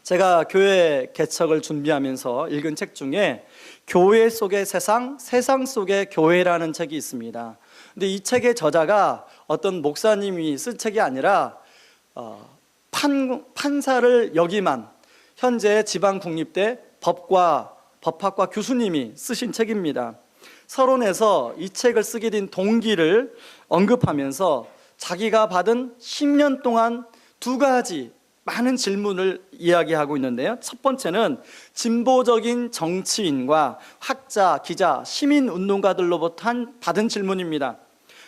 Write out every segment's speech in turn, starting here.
제가 교회 개척을 준비하면서 읽은 책 중에 교회 속의 세상, 세상 속의 교회라는 책이 있습니다. 근데 이 책의 저자가 어떤 목사님이 쓴 책이 아니라 판사를 역임한 현재 지방국립대 법학과 교수님이 쓰신 책입니다. 서론에서 이 책을 쓰게 된 동기를 언급하면서 자기가 받은 10년 동안 두 가지 많은 질문을 이야기하고 있는데요. 첫 번째는 진보적인 정치인과 학자, 기자, 시민운동가들로부터 받은 질문입니다.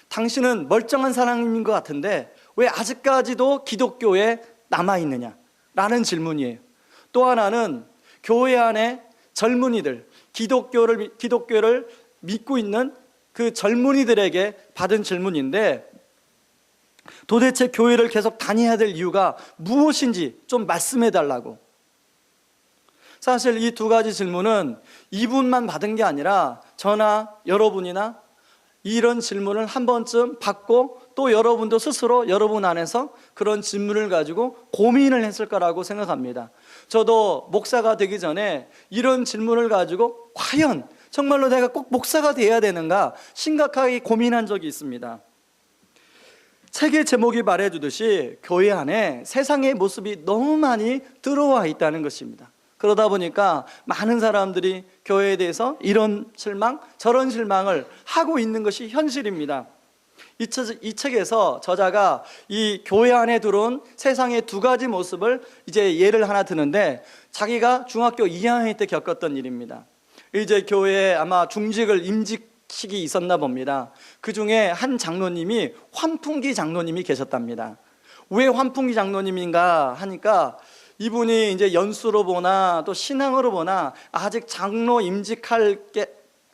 당신은 멀쩡한 사람인 것 같은데 왜 아직까지도 기독교에 남아있느냐? 라는 질문이에요. 또 하나는 교회 안에 젊은이들, 기독교를 믿고 있는 그 젊은이들에게 받은 질문인데 도대체 교회를 계속 다녀야 될 이유가 무엇인지 좀 말씀해 달라고. 사실 이 두 가지 질문은 이분만 받은 게 아니라 저나 여러분이나 이런 질문을 한 번쯤 받고 또 여러분도 스스로 여러분 안에서 그런 질문을 가지고 고민을 했을 거라고 생각합니다. 저도 목사가 되기 전에 이런 질문을 가지고 과연 정말로 내가 꼭 목사가 돼야 되는가 심각하게 고민한 적이 있습니다. 책의 제목이 말해주듯이 교회 안에 세상의 모습이 너무 많이 들어와 있다는 것입니다. 그러다 보니까 많은 사람들이 교회에 대해서 이런 실망, 저런 실망을 하고 있는 것이 현실입니다. 이 책에서 저자가 이 교회 안에 들어온 세상의 두 가지 모습을 이제 예를 하나 드는데 자기가 중학교 2학년 때 겪었던 일입니다. 이제 교회에 아마 임직식이 있었나 봅니다. 그 중에 한 장로님이 환풍기 장로님이 계셨답니다. 왜 환풍기 장로님인가 하니까 이분이 이제 연수로 보나 또 신앙으로 보나 아직 장로 임직할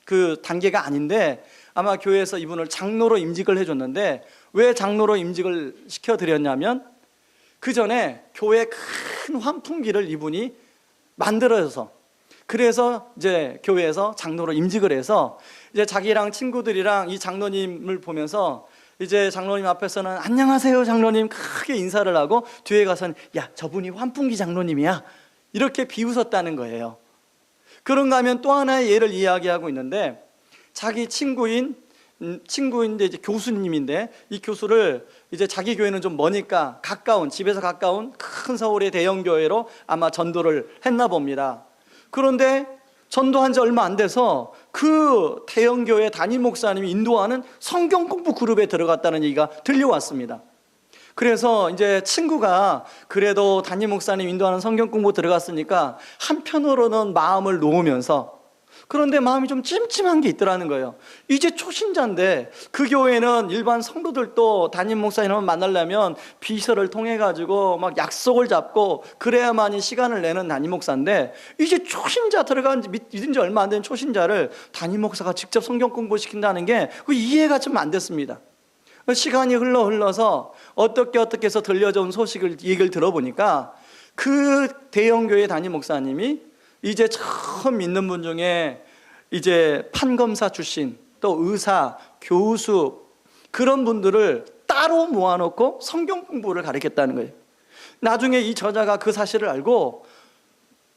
그 단계가 아닌데 아마 교회에서 이분을 장로로 임직을 해줬는데 왜 장로로 임직을 시켜드렸냐면 그 전에 교회 큰 환풍기를 이분이 만들어서 그래서 이제 교회에서 장로로 임직을 해서 이제 자기랑 친구들이랑 이 장로님을 보면서 이제 장로님 앞에서는 안녕하세요 장로님 크게 인사를 하고 뒤에 가서는 야 저분이 환풍기 장로님이야 이렇게 비웃었다는 거예요. 그런가 하면 또 하나의 예를 이야기하고 있는데 자기 친구인데 이제 교수님인데 이 교수를 이제 자기 교회는 좀 머니까 집에서 가까운 큰 서울의 대형 교회로 아마 전도를 했나 봅니다. 그런데 전도한 지 얼마 안 돼서 그 대형 교회 담임 목사님이 인도하는 성경 공부 그룹에 들어갔다는 얘기가 들려왔습니다. 그래서 이제 친구가 그래도 담임 목사님 인도하는 성경 공부 들어갔으니까 한편으로는 마음을 놓으면서 그런데 마음이 좀 찜찜한 게 있더라는 거예요. 이제 초신자인데 그 교회는 일반 성도들도 담임 목사님을 만나려면 비서를 통해 가지고 막 약속을 잡고 그래야만이 시간을 내는 담임 목사인데 이제 초신자 믿은 지 얼마 안 된 초신자를 담임 목사가 직접 성경 공부시킨다는 게 이해가 좀 안 됐습니다. 시간이 흘러서 어떻게 해서 들려져온 얘기를 들어보니까 그 대형 교회 담임 목사님이 이제 처음 믿는 분 중에 이제 판검사 출신 또 의사, 교수 그런 분들을 따로 모아놓고 성경 공부를 가르쳤다는 거예요. 나중에 이 저자가 그 사실을 알고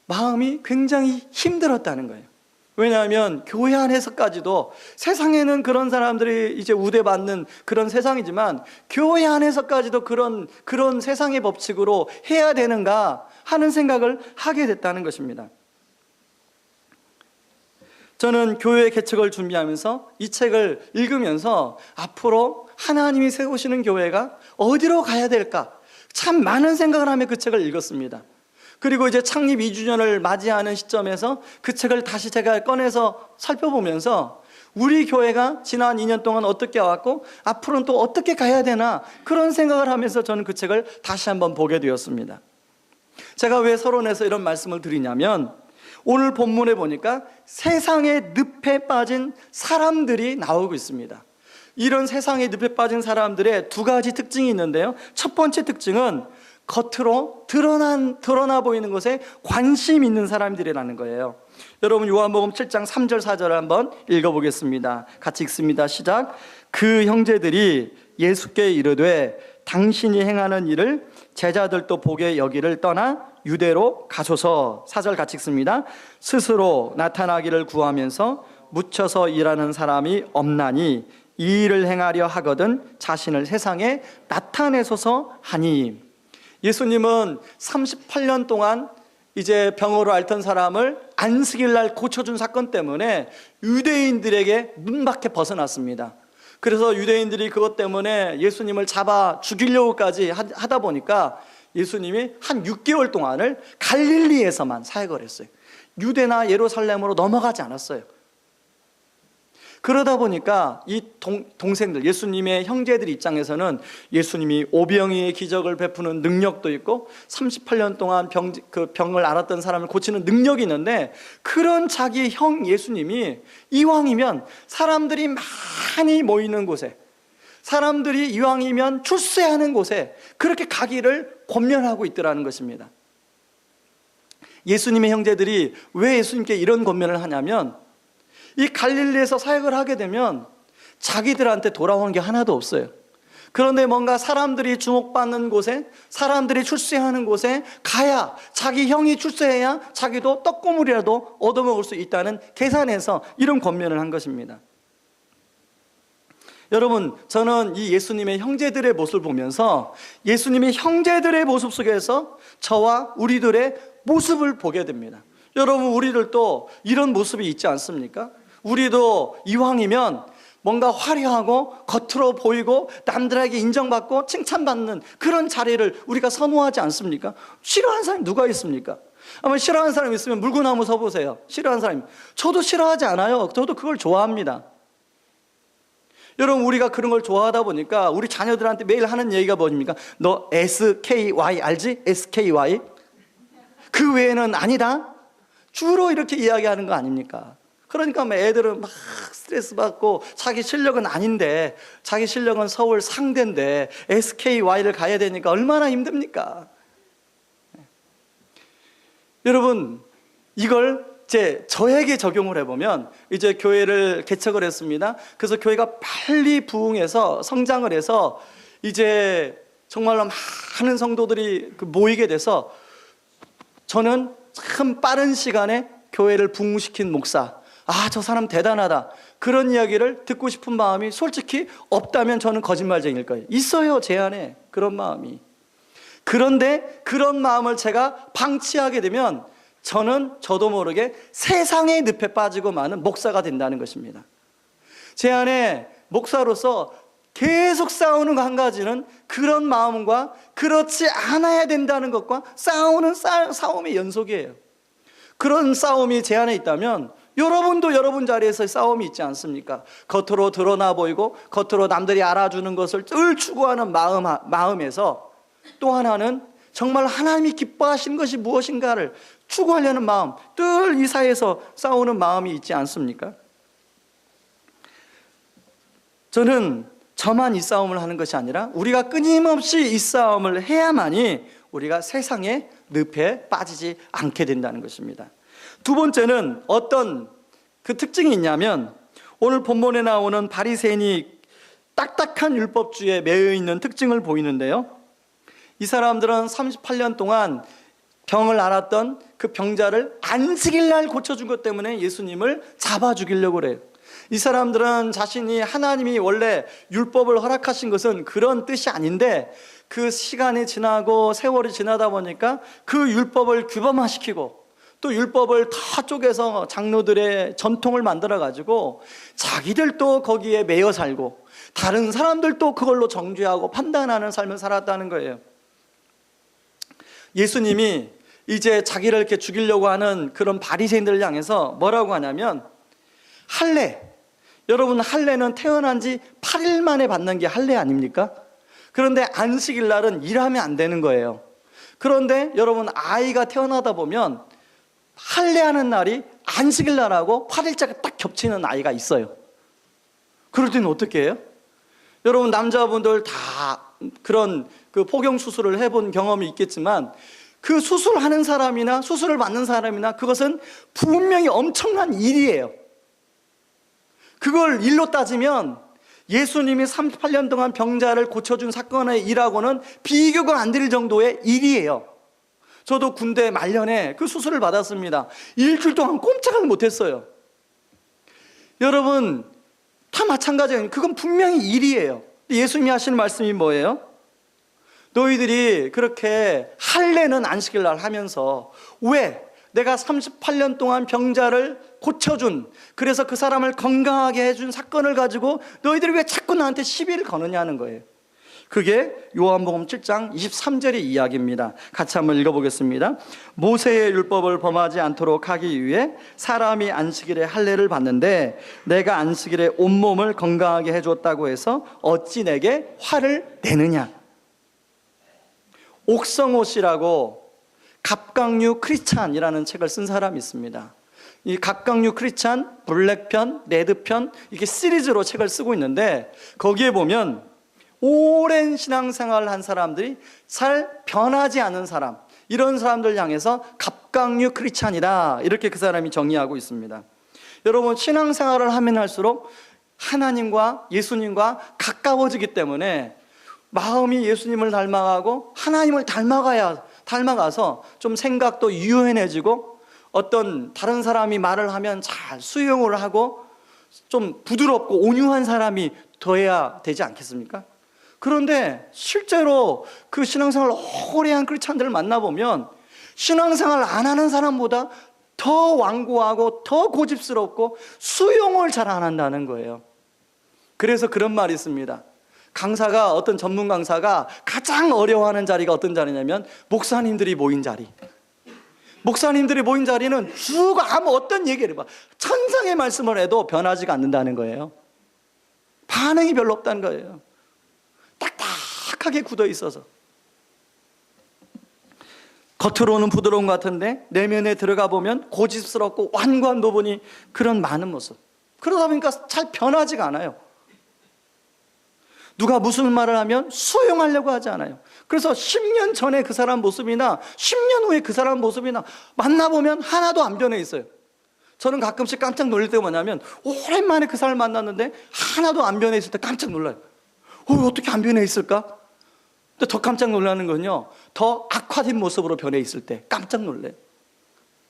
마음이 굉장히 힘들었다는 거예요. 왜냐하면 교회 안에서까지도 세상에는 그런 사람들이 이제 우대받는 그런 세상이지만 교회 안에서까지도 그런 세상의 법칙으로 해야 되는가 하는 생각을 하게 됐다는 것입니다. 저는 교회 개척을 준비하면서 이 책을 읽으면서 앞으로 하나님이 세우시는 교회가 어디로 가야 될까 참 많은 생각을 하며 그 책을 읽었습니다. 그리고 이제 창립 2주년을 맞이하는 시점에서 그 책을 다시 제가 꺼내서 살펴보면서 우리 교회가 지난 2년 동안 어떻게 왔고 앞으로는 또 어떻게 가야 되나 그런 생각을 하면서 저는 그 책을 다시 한번 보게 되었습니다. 제가 왜 서론에서 이런 말씀을 드리냐면 오늘 본문에 보니까 세상의 늪에 빠진 사람들이 나오고 있습니다. 이런 세상의 늪에 빠진 사람들의 두 가지 특징이 있는데요. 첫 번째 특징은 겉으로 드러나 보이는 것에 관심 있는 사람들이라는 거예요. 여러분 요한복음 7장 3절 4절을 한번 읽어보겠습니다. 같이 읽습니다. 시작. 그 형제들이 예수께 이르되 당신이 행하는 일을 제자들도 보게 여기를 떠나 유대로 가소서. 4절 같이 읽습니다. 스스로 나타나기를 구하면서 묻혀서 일하는 사람이 없나니 이 일을 행하려 하거든 자신을 세상에 나타내소서 하니. 예수님은 38년 동안 이제 병으로 앓던 사람을 안식일 날 고쳐준 사건 때문에 유대인들에게 문밖에 벗어났습니다. 그래서 유대인들이 그것 때문에 예수님을 잡아 죽이려고까지 하다 보니까 예수님이 한 6개월 동안을 갈릴리에서만 사역을 했어요. 유대나 예루살렘으로 넘어가지 않았어요. 그러다 보니까 이 동생들, 예수님의 형제들 입장에서는 예수님이 오병이의 기적을 베푸는 능력도 있고 38년 동안 병을 앓았던 사람을 고치는 능력이 있는데, 그런 자기 형 예수님이 이왕이면 사람들이 많이 모이는 곳에, 사람들이 이왕이면 출세하는 곳에 그렇게 가기를 권면하고 있더라는 것입니다. 예수님의 형제들이 왜 예수님께 이런 권면을 하냐면, 이 갈릴리에서 사역을 하게 되면 자기들한테 돌아오는 게 하나도 없어요. 그런데 뭔가 사람들이 주목받는 곳에, 사람들이 출세하는 곳에 가야, 자기 형이 출세해야 자기도 떡고물이라도 얻어먹을 수 있다는 계산에서 이런 권면을 한 것입니다. 여러분, 저는 이 예수님의 형제들의 모습을 보면서 예수님의 형제들의 모습 속에서 저와 우리들의 모습을 보게 됩니다. 여러분, 우리들도 이런 모습이 있지 않습니까? 우리도 이왕이면 뭔가 화려하고 겉으로 보이고 남들에게 인정받고 칭찬받는 그런 자리를 우리가 선호하지 않습니까? 싫어하는 사람이 누가 있습니까? 아마 싫어하는 사람이 있으면 물구나무 서보세요. 싫어하는 사람이. 저도 싫어하지 않아요. 저도 그걸 좋아합니다. 여러분, 우리가 그런 걸 좋아하다 보니까 우리 자녀들한테 매일 하는 얘기가 뭡니까? 너 SKY 알지? SKY? 그 외에는 아니다? 주로 이렇게 이야기하는 거 아닙니까? 그러니까 애들은 막 스트레스 받고 자기 실력은 아닌데, 자기 실력은 서울 상대인데 SKY를 가야 되니까 얼마나 힘듭니까? 여러분, 이걸 저에게 적용을 해보면, 이제 교회를 개척을 했습니다. 그래서 교회가 빨리 부흥해서 성장을 해서 이제 정말로 많은 성도들이 모이게 돼서 저는 참 빠른 시간에 교회를 부흥시킨 목사, 저 사람 대단하다, 그런 이야기를 듣고 싶은 마음이 솔직히 없다면 저는 거짓말쟁이일 거예요. 있어요, 제 안에 그런 마음이. 그런데 그런 마음을 제가 방치하게 되면 저는 저도 모르게 세상의 늪에 빠지고 마는 목사가 된다는 것입니다. 제 안에 목사로서 계속 싸우는 거 한 가지는 그런 마음과 그렇지 않아야 된다는 것과 싸우는 싸움의 연속이에요. 그런 싸움이 제 안에 있다면 여러분도 여러분 자리에서 싸움이 있지 않습니까? 겉으로 드러나 보이고 겉으로 남들이 알아주는 것을 늘 추구하는 마음에서, 또 하나는 정말 하나님이 기뻐하시는 것이 무엇인가를 추구하려는 마음, 늘 이 사이에서 싸우는 마음이 있지 않습니까? 저는 저만 이 싸움을 하는 것이 아니라 우리가 끊임없이 이 싸움을 해야만이 우리가 세상의 늪에 빠지지 않게 된다는 것입니다. 두 번째는 어떤 그 특징이 있냐면, 오늘 본문에 나오는 바리새인이 딱딱한 율법주의에 매여 있는 특징을 보이는데요, 이 사람들은 38년 동안 병을 앓았던 그 병자를 안식일 날 고쳐준 것 때문에 예수님을 잡아 죽이려고 그래요. 이 사람들은 자신이 하나님이 원래 율법을 허락하신 것은 그런 뜻이 아닌데, 그 시간이 지나고 세월이 지나다 보니까 그 율법을 규범화시키고 또 율법을 다 쪼개서 장로들의 전통을 만들어가지고 자기들도 거기에 매여 살고 다른 사람들도 그걸로 정죄하고 판단하는 삶을 살았다는 거예요. 예수님이 이제 자기를 이렇게 죽이려고 하는 그런 바리새인들을 향해서 뭐라고 하냐면, 할례, 여러분 할례는 태어난 지 8일 만에 받는 게 할례 아닙니까? 그런데 안식일 날은 일하면 안 되는 거예요. 그런데 여러분, 아이가 태어나다 보면 할례하는 날이 안식일 날하고 8일째가 딱 겹치는 아이가 있어요. 그럴 때는 어떻게 해요? 여러분, 남자분들 다 그런 그 포경 수술을 해본 경험이 있겠지만, 그 수술하는 사람이나 수술을 받는 사람이나 그것은 분명히 엄청난 일이에요. 그걸 일로 따지면 예수님이 38년 동안 병자를 고쳐준 사건의 일하고는 비교가 안 될 정도의 일이에요. 저도 군대 말년에 그 수술을 받았습니다. 일주일 동안 꼼짝을 못했어요. 여러분, 다 마찬가지예요. 그건 분명히 일이에요. 예수님이 하시는 말씀이 뭐예요? 너희들이 그렇게 할례는 안식일 날 하면서 왜 내가 38년 동안 병자를 고쳐준, 그래서 그 사람을 건강하게 해준 사건을 가지고 너희들이 왜 자꾸 나한테 시비를 거느냐는 거예요. 그게 요한복음 7장 23절의 이야기입니다. 같이 한번 읽어보겠습니다. 모세의 율법을 범하지 않도록 하기 위해 사람이 안식일에 할례를 받는데 내가 안식일에 온몸을 건강하게 해줬다고 해서 어찌 내게 화를 내느냐. 옥성호 씨라고 갑각류 크리스찬이라는 책을 쓴 사람이 있습니다. 이 갑각류 크리스찬, 블랙편, 레드편, 이렇게 시리즈로 책을 쓰고 있는데 거기에 보면 오랜 신앙생활을 한 사람들이 잘 변하지 않은 사람, 이런 사람들 향해서 갑각류 크리스찬이다, 이렇게 그 사람이 정의하고 있습니다. 여러분, 신앙생활을 하면 할수록 하나님과 예수님과 가까워지기 때문에 마음이 예수님을 닮아가고 하나님을 닮아가서 좀 생각도 유연해지고 어떤 다른 사람이 말을 하면 잘 수용을 하고 좀 부드럽고 온유한 사람이 되어야 되지 않겠습니까? 그런데 실제로 그 신앙생활 오래 한 크리스찬들을 만나보면 신앙생활 안 하는 사람보다 더 완고하고 더 고집스럽고 수용을 잘 안 한다는 거예요. 그래서 그런 말이 있습니다. 강사가, 어떤 전문 강사가 가장 어려워하는 자리가 어떤 자리냐면 목사님들이 모인 자리. 목사님들이 모인 자리는 누가 아무 어떤 얘기를 해봐, 천상의 말씀을 해도 변하지가 않는다는 거예요. 반응이 별로 없다는 거예요. 딱딱하게 굳어 있어서 겉으로는 부드러운 것 같은데 내면에 들어가 보면 고집스럽고 완고한 부분이, 그런 많은 모습. 그러다 보니까 잘 변하지가 않아요. 누가 무슨 말을 하면 수용하려고 하지 않아요. 그래서 10년 전에 그 사람 모습이나 10년 후에 그 사람 모습이나 만나보면 하나도 안 변해 있어요. 저는 가끔씩 깜짝 놀랄 때가 뭐냐면 오랜만에 그 사람을 만났는데 하나도 안 변해 있을 때 깜짝 놀라요. 어떻게 안 변해 있을까? 근데 더 깜짝 놀라는 건요, 더 악화된 모습으로 변해 있을 때 깜짝 놀래요.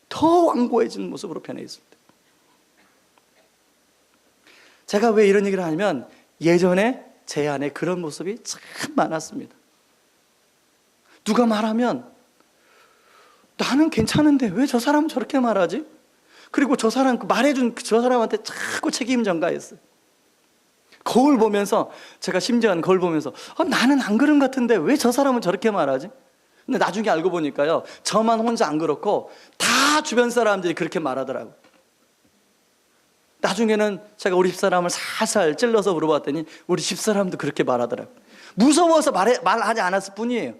더 완고해진 모습으로 변해 있을 때. 제가 왜 이런 얘기를 하냐면 예전에 제 안에 그런 모습이 참 많았습니다. 누가 말하면 나는 괜찮은데 왜 저 사람은 저렇게 말하지? 그리고 저 사람, 말해준 저 사람한테 자꾸 책임 전가했어요. 거울 보면서, 제가 심지어는 거울 보면서 나는 안 그런 것 같은데 왜 저 사람은 저렇게 말하지? 근데 나중에 알고 보니까요, 저만 혼자 안 그렇고 다 주변 사람들이 그렇게 말하더라고요. 나중에는 제가 우리 집사람을 살살 찔러서 물어봤더니 우리 집사람도 그렇게 말하더라고요. 무서워서 말하지 않았을 뿐이에요.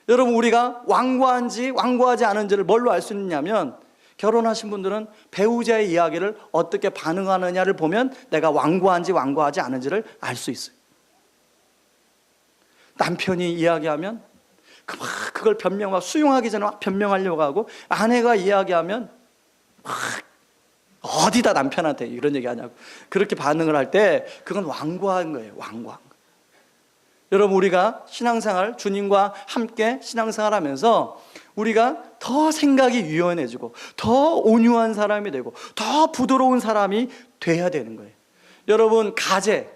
여러분, 우리가 완고한지 완고하지 않은지를 뭘로 알 수 있냐면, 결혼하신 분들은 배우자의 이야기를 어떻게 반응하느냐를 보면 내가 완고한지 완고하지 않은지를 알 수 있어요. 남편이 이야기하면 그걸 변명하고, 수용하기 전에 막 변명하려고 하고, 아내가 이야기하면 막 어디다 남편한테 이런 얘기 하냐고 그렇게 반응을 할 때 그건 완고한 거예요. 완고한 거. 여러분, 우리가 신앙생활, 주님과 함께 신앙생활 하면서 우리가 더 생각이 유연해지고 더 온유한 사람이 되고 더 부드러운 사람이 돼야 되는 거예요. 여러분, 가재,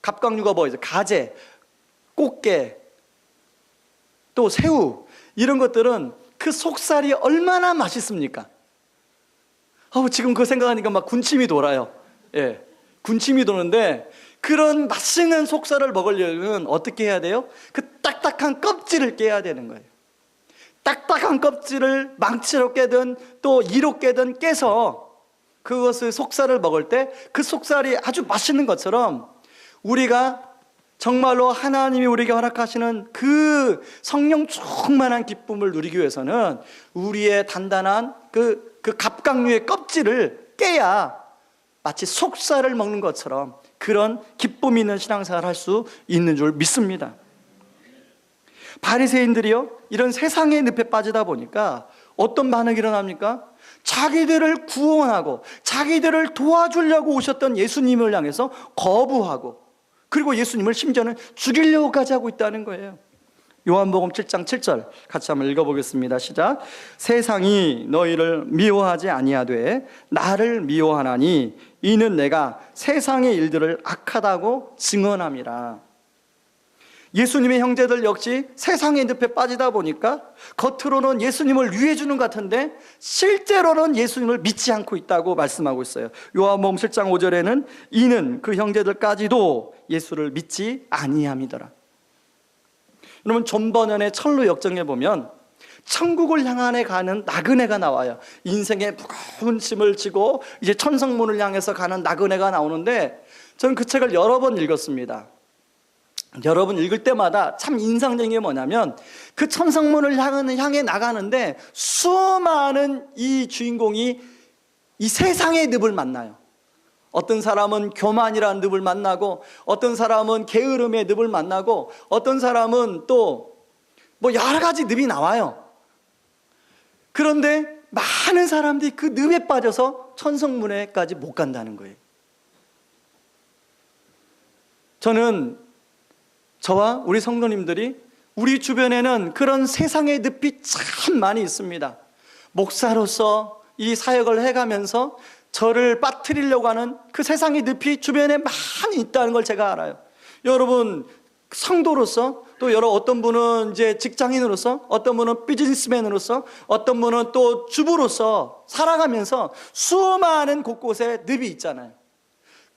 갑각류가 뭐죠? 가재, 꽃게, 또 새우, 이런 것들은 그 속살이 얼마나 맛있습니까? 지금 그거 생각하니까 막 군침이 돌아요. 예, 군침이 도는데, 그런 맛있는 속살을 먹으려면 어떻게 해야 돼요? 그 딱딱한 껍질을 깨야 되는 거예요. 딱딱한 껍질을 망치로 깨든 또 이로 깨든 깨서 그것을, 속살을 먹을 때 그 속살이 아주 맛있는 것처럼 우리가 정말로 하나님이 우리에게 허락하시는 그 성령 충만한 기쁨을 누리기 위해서는 우리의 단단한 그 갑각류의 껍질을 깨야 마치 속살을 먹는 것처럼 그런 기쁨 있는 신앙생활을 할 수 있는 줄 믿습니다. 바리새인들이요, 이런 세상의 늪에 빠지다 보니까 어떤 반응이 일어납니까? 자기들을 구원하고 자기들을 도와주려고 오셨던 예수님을 향해서 거부하고 그리고 예수님을 심지어는 죽이려고까지 하고 있다는 거예요. 요한복음 7장 7절 같이 한번 읽어보겠습니다. 시작. 세상이 너희를 미워하지 아니하되 나를 미워하나니 이는 내가 세상의 일들을 악하다고 증언함이라. 예수님의 형제들 역시 세상의 늪에 빠지다 보니까 겉으로는 예수님을 위해주는 것 같은데 실제로는 예수님을 믿지 않고 있다고 말씀하고 있어요. 요한복음 7장 5절에는 이는 그 형제들까지도 예수를 믿지 아니함이더라. 여러분, 존 버년의 철로 역정에 보면 천국을 향해 가는 나그네가 나와요. 인생에 무거운 짐을 지고 이제 천성문을 향해서 가는 나그네가 나오는데 저는 그 책을 여러 번 읽었습니다. 여러 번 읽을 때마다 참 인상적인 게 뭐냐면 그 천성문을 향해 나가는데 수많은 이 주인공이 이 세상의 늪을 만나요. 어떤 사람은 교만이라는 늪을 만나고, 어떤 사람은 게으름의 늪을 만나고, 어떤 사람은 또 뭐 여러 가지 늪이 나와요. 그런데 많은 사람들이 그 늪에 빠져서 천성문에까지 못 간다는 거예요. 저는 저와 우리 성도님들이 우리 주변에는 그런 세상의 늪이 참 많이 있습니다. 목사로서 이 사역을 해가면서 저를 빠뜨리려고 하는 그 세상의 늪이 주변에 많이 있다는 걸 제가 알아요. 여러분, 성도로서, 또 어떤 분은 이제 직장인으로서, 어떤 분은 비즈니스맨으로서, 어떤 분은 또 주부로서 살아가면서 수많은 곳곳에 늪이 있잖아요.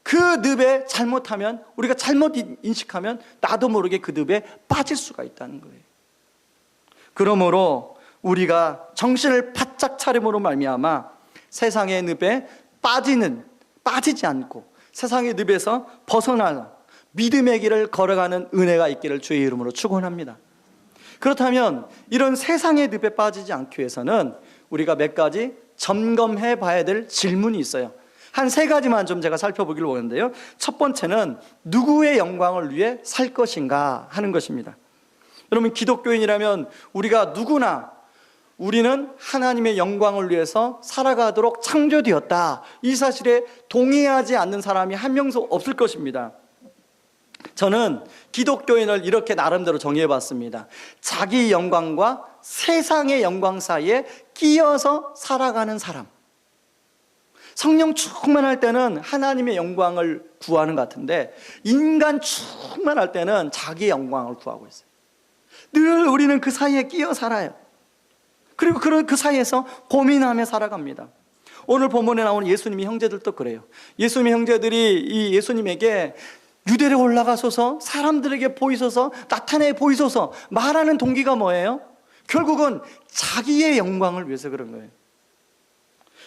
그 늪에 잘못하면, 우리가 잘못 인식하면 나도 모르게 그 늪에 빠질 수가 있다는 거예요. 그러므로 우리가 정신을 바짝 차림으로 말미암아 세상의 늪에 빠지지 않고 세상의 늪에서 벗어나는 믿음의 길을 걸어가는 은혜가 있기를 주의 이름으로 축원합니다. 그렇다면 이런 세상의 늪에 빠지지 않기 위해서는 우리가 몇 가지 점검해 봐야 될 질문이 있어요. 한 세 가지만 좀 제가 살펴보기를 원하는데요. 첫 번째는 누구의 영광을 위해 살 것인가 하는 것입니다. 여러분, 기독교인이라면 우리가 누구나 우리는 하나님의 영광을 위해서 살아가도록 창조되었다, 이 사실에 동의하지 않는 사람이 한 명도 없을 것입니다. 저는 기독교인을 이렇게 나름대로 정의해봤습니다. 자기 영광과 세상의 영광 사이에 끼어서 살아가는 사람. 성령 충만할 때는 하나님의 영광을 구하는 것 같은데 인간 충만할 때는 자기의 영광을 구하고 있어요. 늘 우리는 그 사이에 끼어 살아요. 그리고 그 사이에서 고민하며 살아갑니다. 오늘 본문에 나오는 예수님의 형제들도 그래요. 예수님의 형제들이 이 예수님에게 유대에 올라가소서, 사람들에게 보이소서, 나타내 보이소서 말하는 동기가 뭐예요? 결국은 자기의 영광을 위해서 그런 거예요.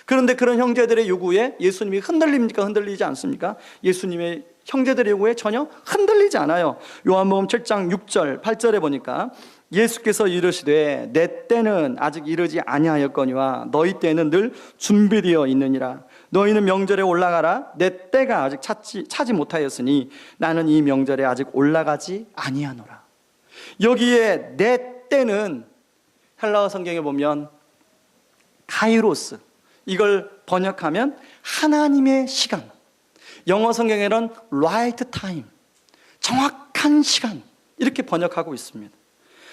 그런데 그런 형제들의 요구에 예수님이 흔들립니까? 흔들리지 않습니까? 예수님의 형제들의 요구에 전혀 흔들리지 않아요. 요한복음 7장 6절 8절에 보니까 예수께서 이르시되 내 때는 아직 이르지 아니하였거니와 너희 때는 늘 준비되어 있느니라. 너희는 명절에 올라가라. 내 때가 아직 차지 못하였으니 나는 이 명절에 아직 올라가지 아니하노라. 여기에 내 때는 헬라어 성경에 보면 카이로스, 이걸 번역하면 하나님의 시간, 영어 성경에는 right time, 정확한 시간, 이렇게 번역하고 있습니다.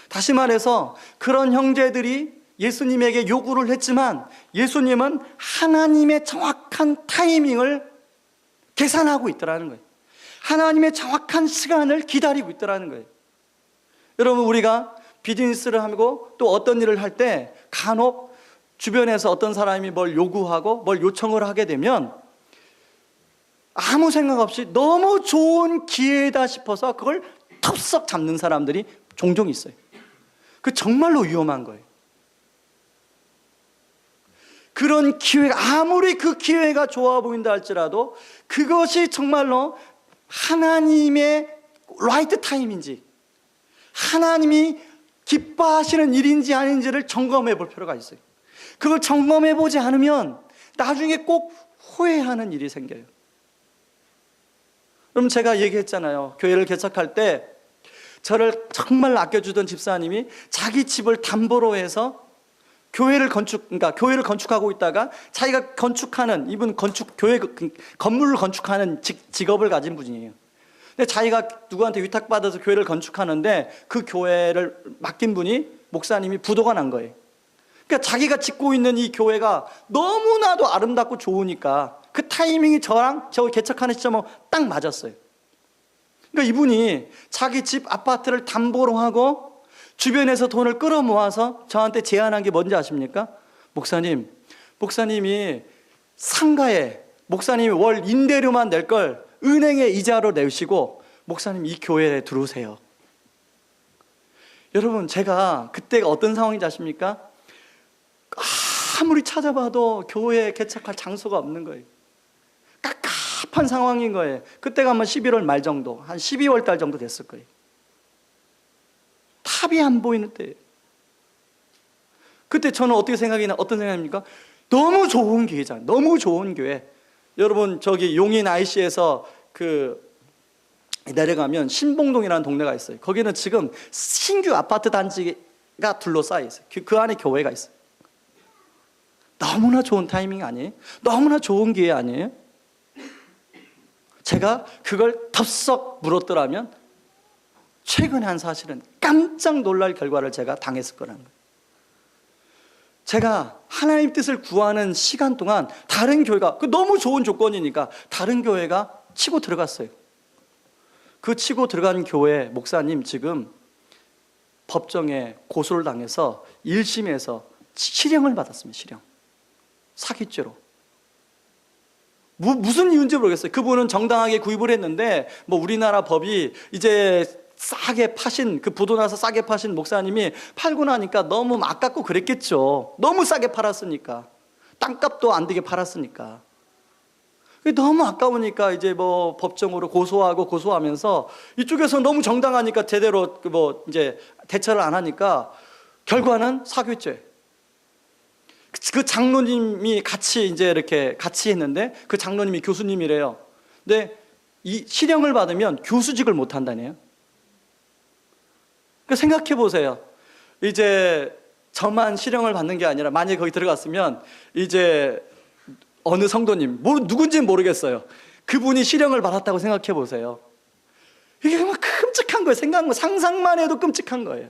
다시 말해서 그런 형제들이 예수님에게 요구를 했지만 예수님은 하나님의 정확한 타이밍을 계산하고 있더라는 거예요. 하나님의 정확한 시간을 기다리고 있더라는 거예요. 여러분, 우리가 비즈니스를 하고 또 어떤 일을 할 때 간혹 주변에서 어떤 사람이 뭘 요구하고 뭘 요청을 하게 되면 아무 생각 없이 너무 좋은 기회다 싶어서 그걸 톱썩 잡는 사람들이 종종 있어요. 그 정말로 위험한 거예요. 그런 기회가 아무리 그 기회가 좋아 보인다 할지라도 그것이 정말로 하나님의 라이트 타임인지 하나님이 기뻐하시는 일인지 아닌지를 점검해 볼 필요가 있어요. 그걸 점검해 보지 않으면 나중에 꼭 후회하는 일이 생겨요. 그럼 제가 얘기했잖아요. 교회를 개척할 때 저를 정말 아껴주던 집사님이 자기 집을 담보로 해서 교회를 건축하고 있다가 자기가 건축하는, 이분 교회 건물을 건축하는 직업을 가진 분이에요. 근데 자기가 누구한테 위탁받아서 교회를 건축하는데 그 교회를 맡긴 분이 목사님이 부도가 난 거예요. 그러니까 자기가 짓고 있는 이 교회가 너무나도 아름답고 좋으니까 그 타이밍이 저랑 저 개척하는 시점하고 딱 맞았어요. 그러니까 이분이 자기 집 아파트를 담보로 하고 주변에서 돈을 끌어모아서 저한테 제안한 게 뭔지 아십니까? 목사님이 상가에 목사님이 월 임대료만 낼 걸 은행에 이자로 내시고 목사님 이 교회에 들어오세요. 여러분, 제가 그때가 어떤 상황인지 아십니까? 아무리 찾아봐도 교회에 개척할 장소가 없는 거예요. 깝깝한 상황인 거예요. 그때가 아마 11월 말 정도, 한 12월 달 정도 됐을 거예요. 탑이 안 보이는 때예요. 그때 저는 어떤 생각입니까? 너무 좋은 교회잖아요. 너무 좋은 교회. 여러분, 저기 용인 IC에서 내려가면 신봉동이라는 동네가 있어요. 거기는 지금 신규 아파트 단지가 둘러싸여 있어요. 그 안에 교회가 있어요. 너무나 좋은 타이밍 아니에요? 너무나 좋은 기회 아니에요? 제가 그걸 덥석 물었더라면 최근에 한 사실은 깜짝 놀랄 결과를 제가 당했을 거라는 거예요. 제가 하나님 뜻을 구하는 시간 동안 다른 교회가 너무 좋은 조건이니까 다른 교회가 치고 들어갔어요. 그 치고 들어간 교회 목사님 지금 법정에 고소를 당해서 1심에서 실형을 받았습니다. 실형. 사기죄로. 무슨 이유인지 모르겠어요. 그분은 정당하게 구입을 했는데 우리나라 법이 이제 싸게 파신 부도 나서 싸게 파신 목사님이 팔고 나니까 너무 아깝고 그랬겠죠. 너무 싸게 팔았으니까. 땅값도 안 되게 팔았으니까. 너무 아까우니까 이제 법정으로 고소하면서 이쪽에서 너무 정당하니까 제대로 이제 대처를 안 하니까 결과는 사규죄. 그 장로님이 같이 했는데 그 장로님이 교수님이래요. 근데 이 실형을 받으면 교수직을 못 한다네요. 생각해 보세요. 이제 저만 실형을 받는 게 아니라 만약에 거기 들어갔으면 이제 어느 성도님, 누군지는 모르겠어요. 그분이 실형을 받았다고 생각해 보세요. 이게 막 끔찍한 거예요. 상상만 해도 끔찍한 거예요.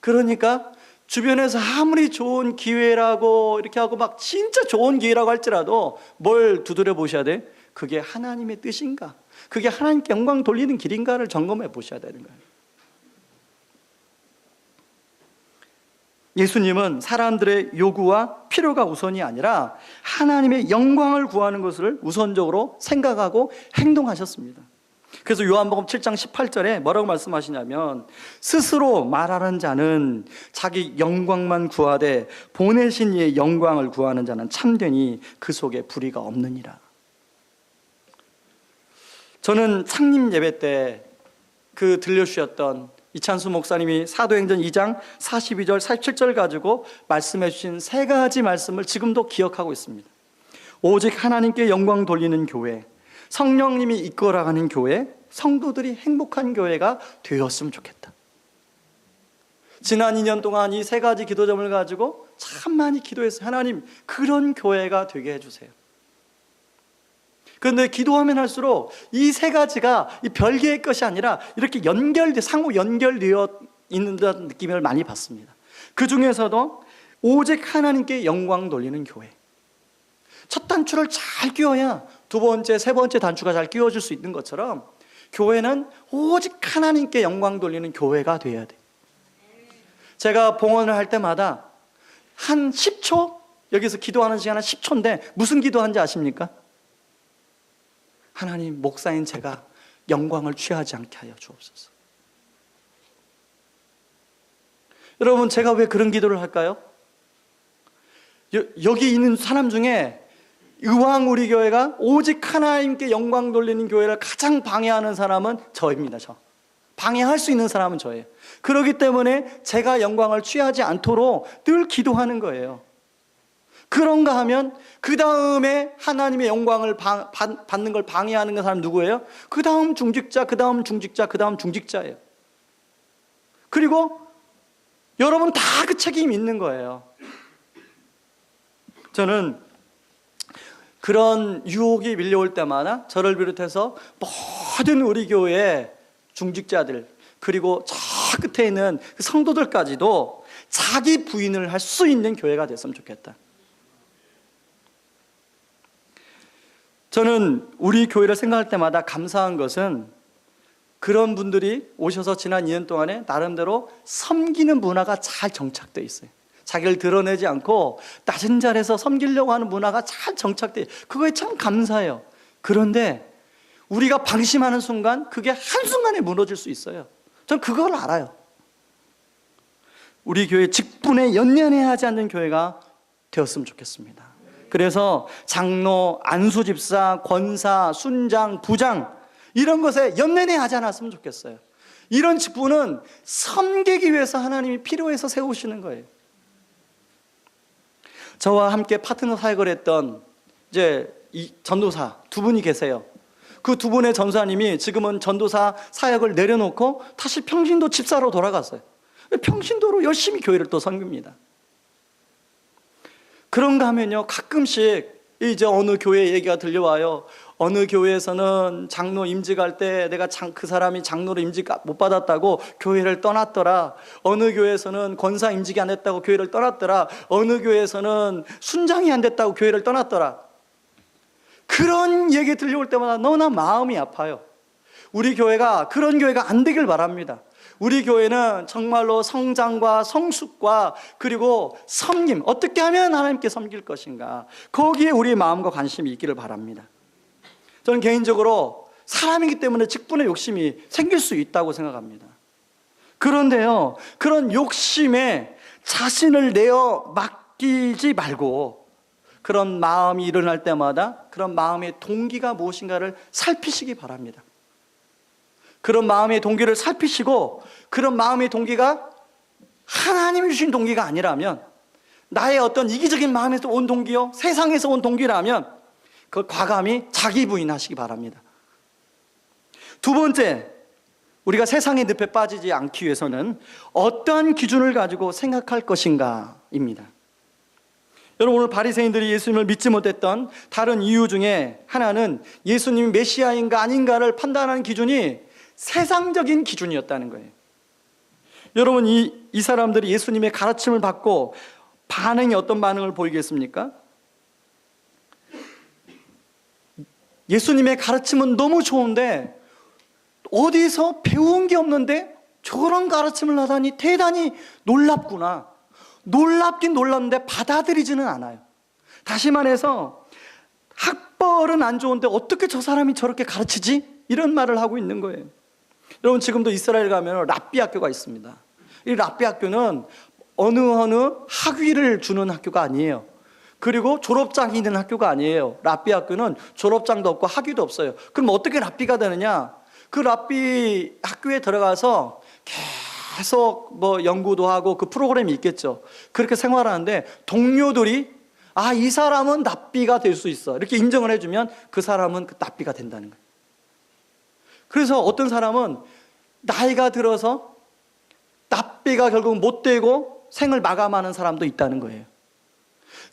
그러니까 주변에서 아무리 좋은 기회라고 이렇게 하고 막 진짜 좋은 기회라고 할지라도 뭘 두드려 보셔야 돼? 그게 하나님의 뜻인가? 그게 하나님께 영광 돌리는 길인가를 점검해 보셔야 되는 거예요. 예수님은 사람들의 요구와 필요가 우선이 아니라 하나님의 영광을 구하는 것을 우선적으로 생각하고 행동하셨습니다. 그래서 요한복음 7장 18절에 뭐라고 말씀하시냐면 스스로 말하는 자는 자기 영광만 구하되 보내신 이의 영광을 구하는 자는 참되니 그 속에 불의가 없느니라. 저는 창립 예배 때 들려주셨던 이찬수 목사님이 사도행전 2장 42절 47절 가지고 말씀해 주신 세 가지 말씀을 지금도 기억하고 있습니다. 오직 하나님께 영광 돌리는 교회, 성령님이 이끌어가는 교회, 성도들이 행복한 교회가 되었으면 좋겠다. 지난 2년 동안 이 세 가지 기도점을 가지고 참 많이 기도했어요. 하나님, 그런 교회가 되게 해주세요. 그런데 기도하면 할수록 이 세 가지가 이 별개의 것이 아니라 이렇게 상호 연결되어 있는 듯한 느낌을 많이 받습니다. 그 중에서도 오직 하나님께 영광 돌리는 교회. 첫 단추를 잘 끼워야 두 번째, 세 번째 단추가 잘 끼워질 수 있는 것처럼 교회는 오직 하나님께 영광 돌리는 교회가 되어야 돼. 제가 봉헌을 할 때마다 한 10초, 여기서 기도하는 시간은 10초인데 무슨 기도하는지 아십니까? 하나님, 목사인 제가 영광을 취하지 않게 하여 주옵소서. 여러분, 제가 왜 그런 기도를 할까요? 여기 있는 사람 중에 의왕 우리 교회가 오직 하나님께 영광 돌리는 교회를 가장 방해하는 사람은 저입니다. 방해할 수 있는 사람은 저예요. 그렇기 때문에 제가 영광을 취하지 않도록 늘 기도하는 거예요. 그런가 하면 그 다음에 하나님의 영광을 받는 걸 방해하는 사람 누구예요? 그 다음 중직자, 그 다음 중직자, 그 다음 중직자예요. 그리고 여러분 다 그 책임이 있는 거예요. 저는 그런 유혹이 밀려올 때마다 저를 비롯해서 모든 우리 교회의 중직자들, 그리고 저 끝에 있는 그 성도들까지도 자기 부인을 할 수 있는 교회가 됐으면 좋겠다. 저는 우리 교회를 생각할 때마다 감사한 것은 그런 분들이 오셔서 지난 2년 동안에 나름대로 섬기는 문화가 잘 정착되어 있어요. 자기를 드러내지 않고 낮은 자리에서 섬기려고 하는 문화가 잘 정착되어 있어요. 그거에 참 감사해요. 그런데 우리가 방심하는 순간 그게 한순간에 무너질 수 있어요. 전 그걸 알아요. 우리 교회 직분에 연연해야 하지 않는 교회가 되었으면 좋겠습니다. 그래서 장로, 안수집사, 권사, 순장, 부장 이런 것에 연연해야 하지 않았으면 좋겠어요. 이런 직분은 섬기기 위해서 하나님이 필요해서 세우시는 거예요. 저와 함께 파트너 사역을 했던 이제 이 전도사 두 분이 계세요. 그 두 분의 전사님이 지금은 전도사 사역을 내려놓고 다시 평신도 집사로 돌아갔어요. 평신도로 열심히 교회를 또 섬깁니다. 그런가 하면요, 가끔씩 이제 어느 교회 얘기가 들려와요. 어느 교회에서는 장로 임직할 때 내가 그 사람이 장로로 임직 못 받았다고 교회를 떠났더라. 어느 교회에서는 권사 임직이 안 됐다고 교회를 떠났더라. 어느 교회에서는 순장이 안 됐다고 교회를 떠났더라. 그런 얘기 들려올 때마다 너무나 마음이 아파요. 우리 교회가 그런 교회가 안 되길 바랍니다. 우리 교회는 정말로 성장과 성숙과 그리고 섬김, 어떻게 하면 하나님께 섬길 것인가, 거기에 우리의 마음과 관심이 있기를 바랍니다. 저는 개인적으로 사람이기 때문에 직분의 욕심이 생길 수 있다고 생각합니다. 그런데요, 그런 욕심에 자신을 내어 맡기지 말고 그런 마음이 일어날 때마다 그런 마음의 동기가 무엇인가를 살피시기 바랍니다. 그런 마음의 동기를 살피시고, 그런 마음의 동기가 하나님이 주신 동기가 아니라면, 나의 어떤 이기적인 마음에서 온 동기요, 세상에서 온 동기라면 그걸 과감히 자기 부인하시기 바랍니다. 두 번째, 우리가 세상의 늪에 빠지지 않기 위해서는 어떠한 기준을 가지고 생각할 것인가입니다. 여러분, 오늘 바리새인들이 예수님을 믿지 못했던 다른 이유 중에 하나는 예수님이 메시아인가 아닌가를 판단하는 기준이 세상적인 기준이었다는 거예요. 여러분, 이 사람들이 예수님의 가르침을 받고 반응이 어떤 반응을 보이겠습니까? 예수님의 가르침은 너무 좋은데 어디서 배운 게 없는데 저런 가르침을 하다니 대단히 놀랍구나. 놀랍긴 놀랍는데 받아들이지는 않아요. 다시 말해서 학벌은 안 좋은데 어떻게 저 사람이 저렇게 가르치지? 이런 말을 하고 있는 거예요. 여러분, 지금도 이스라엘 가면 랍비 학교가 있습니다. 이 랍비 학교는 어느 학위를 주는 학교가 아니에요. 그리고 졸업장이 있는 학교가 아니에요. 랍비 학교는 졸업장도 없고 학위도 없어요. 그럼 어떻게 랍비가 되느냐? 그 랍비 학교에 들어가서 계속 뭐 연구도 하고 그 프로그램이 있겠죠. 그렇게 생활하는데 동료들이 이 사람은 랍비가 될 수 있어, 이렇게 인정을 해주면 그 사람은 그 랍비가 된다는 거예요. 그래서 어떤 사람은 나이가 들어서 랍비가 결국 못 되고 생을 마감하는 사람도 있다는 거예요.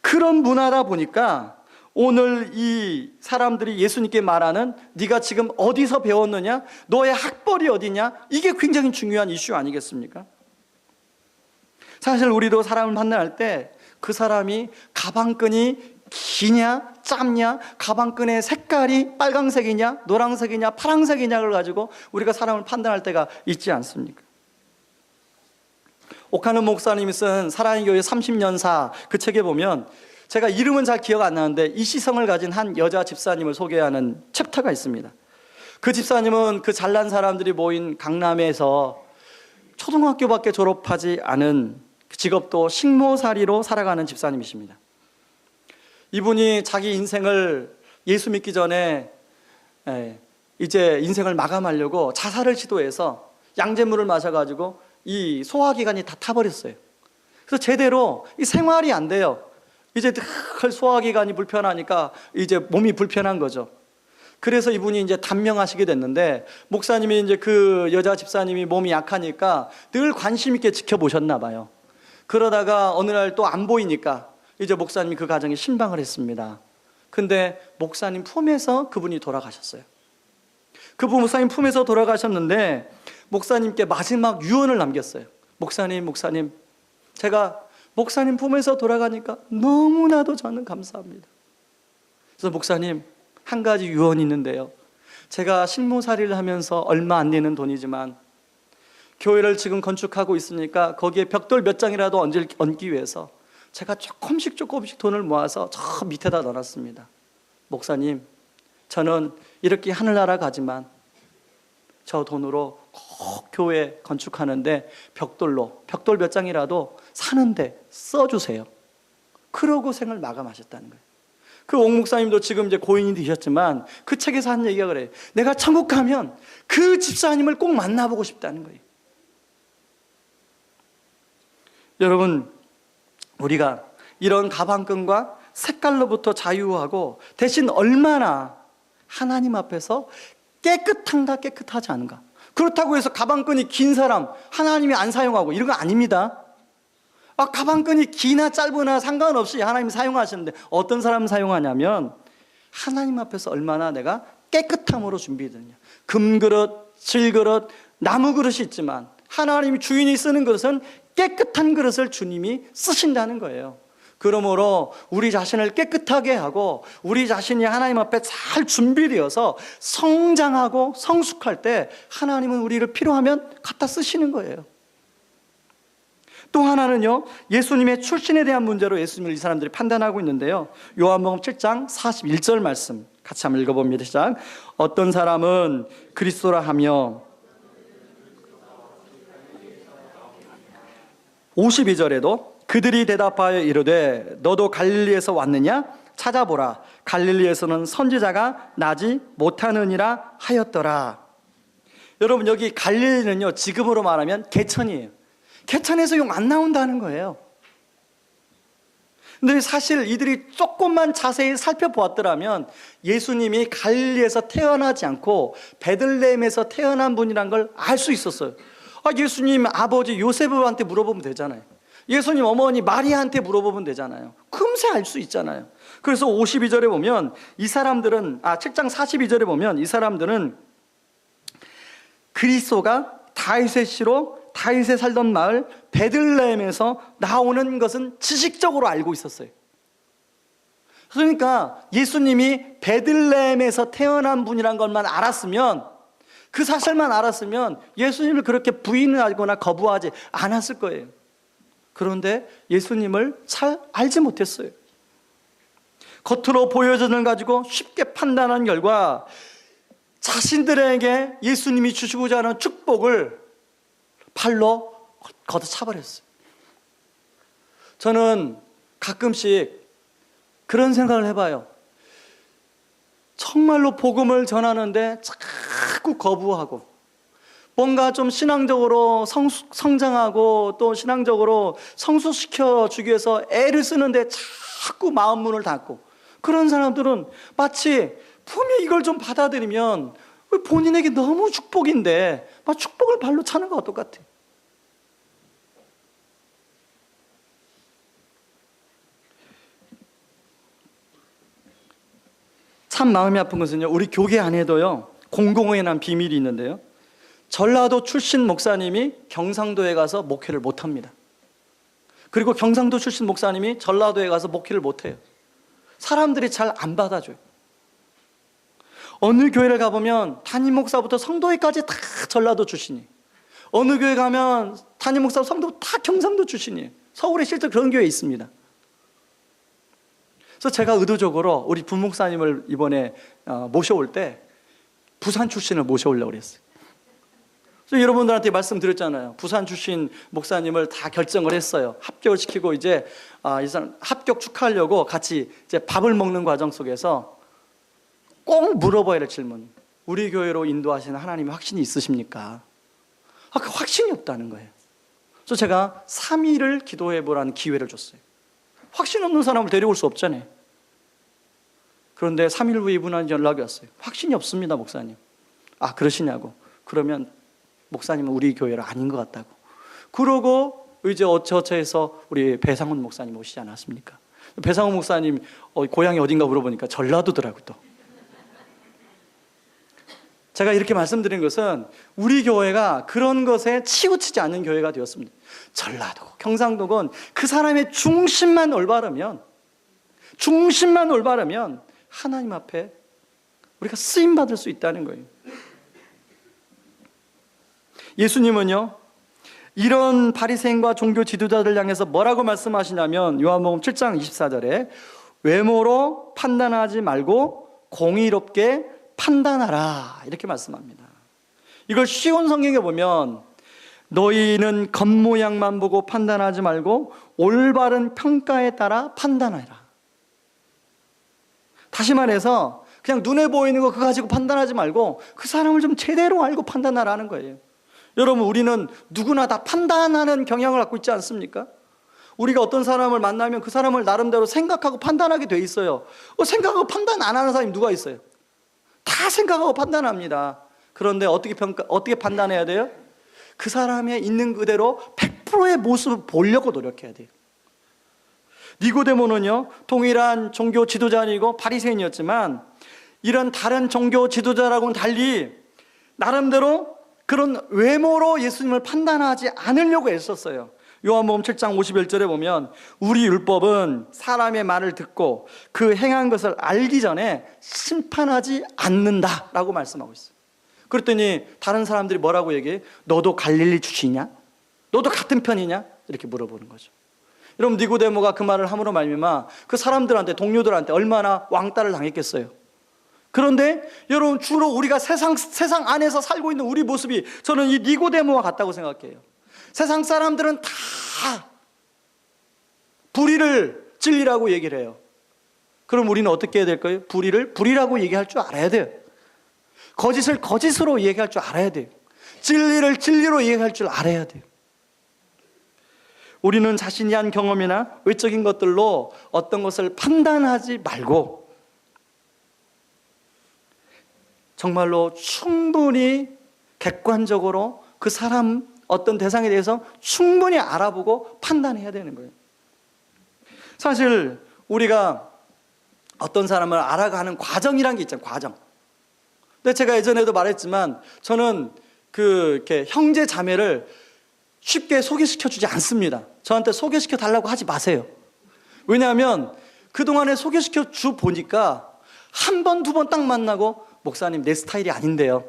그런 문화다 보니까 오늘 이 사람들이 예수님께 말하는 네가 지금 어디서 배웠느냐, 너의 학벌이 어디냐, 이게 굉장히 중요한 이슈 아니겠습니까? 사실 우리도 사람을 만날 때 그 사람이 가방끈이 기냐 짧냐, 가방끈의 색깔이 빨강색이냐 노란색이냐 파란색이냐를 가지고 우리가 사람을 판단할 때가 있지 않습니까? 오카노 목사님이 쓴 사랑의 교회 30년사 그 책에 보면, 제가 이름은 잘 기억 안 나는데 이시성을 가진 한 여자 집사님을 소개하는 챕터가 있습니다. 그 집사님은 그 잘난 사람들이 모인 강남에서 초등학교밖에 졸업하지 않은 직업도 식모살이로 살아가는 집사님이십니다. 이분이 자기 인생을 예수 믿기 전에 이제 인생을 마감하려고 자살을 시도해서 양잿물을 마셔가지고 이 소화기관이 다 타버렸어요. 그래서 제대로 이 생활이 안 돼요. 이제 늘 소화기관이 불편하니까 이제 몸이 불편한 거죠. 그래서 이분이 이제 단명하시게 됐는데, 목사님이 이제 그 여자 집사님이 몸이 약하니까 늘 관심 있게 지켜보셨나 봐요. 그러다가 어느 날 또 안 보이니까 이제 목사님이 그 가정에 신방을 했습니다. 근데 목사님 품에서 그분이 돌아가셨어요. 그분 목사님 품에서 돌아가셨는데 목사님께 마지막 유언을 남겼어요. 목사님, 제가 목사님 품에서 돌아가니까 너무나도 저는 감사합니다. 그래서 목사님, 한 가지 유언이 있는데요. 제가 실무살이를 하면서 얼마 안 되는 돈이지만 교회를 지금 건축하고 있으니까 거기에 벽돌 몇 장이라도 얹기 위해서 제가 조금씩 돈을 모아서 저 밑에다 넣어놨습니다. 목사님, 저는 이렇게 하늘나라 가지만 저 돈으로 꼭 교회 건축하는데 벽돌 몇 장이라도 사는데 써주세요. 그러고 생을 마감하셨다는 거예요. 그 옥 목사님도 지금 이제 고인이 되셨지만 그 책에서 한 얘기가 그래요. 내가 천국 가면 그 집사님을 꼭 만나보고 싶다는 거예요. 여러분, 우리가 이런 가방끈과 색깔로부터 자유하고 대신 얼마나 하나님 앞에서 깨끗한가 깨끗하지 않은가. 그렇다고 해서 가방끈이 긴 사람 하나님이 안 사용하고 이런 거 아닙니다. 가방끈이 기나 짧으나 상관없이 하나님이 사용하시는데 어떤 사람 사용하냐면 하나님 앞에서 얼마나 내가 깨끗함으로 준비되느냐. 금그릇, 질그릇, 나무 그릇이 있지만 하나님이 주인이 쓰는 그릇은 깨끗한 그릇을 주님이 쓰신다는 거예요. 그러므로 우리 자신을 깨끗하게 하고 우리 자신이 하나님 앞에 잘 준비되어서 성장하고 성숙할 때 하나님은 우리를 필요하면 갖다 쓰시는 거예요. 또 하나는요, 예수님의 출신에 대한 문제로 예수님을 이 사람들이 판단하고 있는데요. 요한복음 7장 41절 말씀 같이 한번 읽어봅니다. 시작. 어떤 사람은 그리스도라 하며 52절에도 그들이 대답하여 이르되 너도 갈릴리에서 왔느냐? 찾아보라. 갈릴리에서는 선지자가 나지 못하느니라 하였더라. 여러분, 여기 갈릴리는요, 지금으로 말하면 개천이에요. 개천에서 용 안 나온다는 거예요. 근데 사실 이들이 조금만 자세히 살펴보았더라면 예수님이 갈릴리에서 태어나지 않고 베들레헴에서 태어난 분이란 걸 알 수 있었어요. 예수님 아버지 요셉한테 물어보면 되잖아요. 예수님 어머니 마리아한테 물어보면 되잖아요. 금세 알 수 있잖아요. 그래서 52절에 보면 이 사람들은 7장 42절에 보면 이 사람들은 그리스도가 다윗의 시로 다윗에 살던 마을 베들레헴에서 나오는 것은 지식적으로 알고 있었어요. 그러니까 예수님이 베들레헴에서 태어난 분이란 것만 알았으면, 그 사실만 알았으면 예수님을 그렇게 부인하거나 거부하지 않았을 거예요. 그런데 예수님을 잘 알지 못했어요. 겉으로 보여지는 가지고 쉽게 판단한 결과 자신들에게 예수님이 주시고자 하는 축복을 팔로 걷어차버렸어요. 저는 가끔씩 그런 생각을 해봐요. 정말로 복음을 전하는데 자꾸 거부하고 뭔가 좀 신앙적으로 성장하고 또 신앙적으로 성숙시켜 주기 위해서 애를 쓰는데 자꾸 마음 문을 닫고, 그런 사람들은 마치 분명히 이걸 좀 받아들이면 본인에게 너무 축복인데 막 축복을 발로 차는 것과 똑같아요. 참 마음이 아픈 것은요, 우리 교계 안에도요 공공연한 난 비밀이 있는데요, 전라도 출신 목사님이 경상도에 가서 목회를 못합니다. 그리고 경상도 출신 목사님이 전라도에 가서 목회를 못해요. 사람들이 잘 안 받아줘요. 어느 교회를 가보면 담임 목사부터 성도회까지 다 전라도 출신이에요. 어느 교회 가면 담임 목사, 성도 다 경상도 출신이에요. 서울에 실제 그런 교회 있습니다. 그래서 제가 의도적으로 우리 부목사님을 이번에 모셔올 때 부산 출신을 모셔오려고 그랬어요. 그래서 여러분들한테 말씀드렸잖아요. 부산 출신 목사님을 다 결정을 했어요. 합격을 시키고 이제 이 사람 합격 축하하려고 같이 이제 밥을 먹는 과정 속에서 꼭 물어봐야 될 질문. 우리 교회로 인도하시는 하나님의 확신이 있으십니까? 그 확신이 없다는 거예요. 그래서 제가 3일을 기도해 보라는 기회를 줬어요. 확신 없는 사람을 데려올 수 없잖아요. 그런데 3일 후에 이분한테 연락이 왔어요. 확신이 없습니다, 목사님. 그러시냐고. 그러면 목사님은 우리 교회로 아닌 것 같다고. 그러고 이제 어처어처해서 우리 배상훈 목사님 오시지 않았습니까? 배상호 목사님 고향이 어딘가 물어보니까 전라도더라고요. 또. 제가 이렇게 말씀드린 것은 우리 교회가 그런 것에 치우치지 않는 교회가 되었습니다. 전라도, 경상도건 그 사람의 중심만 올바르면 하나님 앞에 우리가 쓰임받을 수 있다는 거예요. 예수님은요, 이런 바리새인과 종교 지도자들 향해서 뭐라고 말씀하시냐면 요한복음 7장 24절에 외모로 판단하지 말고 공의롭게 판단하라 이렇게 말씀합니다. 이걸 쉬운 성경에 보면 너희는 겉모양만 보고 판단하지 말고 올바른 평가에 따라 판단하라. 다시 말해서 그냥 눈에 보이는 거 그거 가지고 판단하지 말고 그 사람을 좀 제대로 알고 판단하라는 거예요. 여러분, 우리는 누구나 다 판단하는 경향을 갖고 있지 않습니까? 우리가 어떤 사람을 만나면 그 사람을 나름대로 생각하고 판단하게 돼 있어요. 생각하고 판단 안 하는 사람이 누가 있어요? 다 생각하고 판단합니다. 그런데 어떻게 판단해야 돼요? 그 사람의 있는 그대로 100%의 모습을 보려고 노력해야 돼요. 니고데모는요, 동일한 종교 지도자이고 바리새인이었지만 이런 다른 종교 지도자라고는 달리 나름대로 그런 외모로 예수님을 판단하지 않으려고 애썼어요. 요한복음 7장 51절에 보면 우리 율법은 사람의 말을 듣고 그 행한 것을 알기 전에 심판하지 않는다라고 말씀하고 있어요. 그랬더니 다른 사람들이 뭐라고 얘기해? 너도 갈릴리 출신이냐? 너도 같은 편이냐? 이렇게 물어보는 거죠. 여러분, 니고데모가 그 말을 함으로 말미암아 그 사람들한테, 동료들한테 얼마나 왕따를 당했겠어요. 그런데 여러분, 주로 우리가 세상 안에서 살고 있는 우리 모습이 저는 이 니고데모와 같다고 생각해요. 세상 사람들은 다 불의를 진리라고 얘기를 해요. 그럼 우리는 어떻게 해야 될까요? 불의를 불의라고 얘기할 줄 알아야 돼요. 거짓을 거짓으로 얘기할 줄 알아야 돼요. 진리를 진리로 얘기할 줄 알아야 돼요. 우리는 자신이 한 경험이나 외적인 것들로 어떤 것을 판단하지 말고 정말로 충분히 객관적으로 그 사람 어떤 대상에 대해서 충분히 알아보고 판단해야 되는 거예요. 사실 우리가 어떤 사람을 알아가는 과정이란 게 있잖아요. 과정. 근데 제가 예전에도 말했지만 저는 이렇게 형제 자매를 쉽게 소개시켜주지 않습니다. 저한테 소개시켜 달라고 하지 마세요. 왜냐하면 그동안에 소개시켜 주 보니까 한 번, 두 번 딱 만나고 목사님 내 스타일이 아닌데요.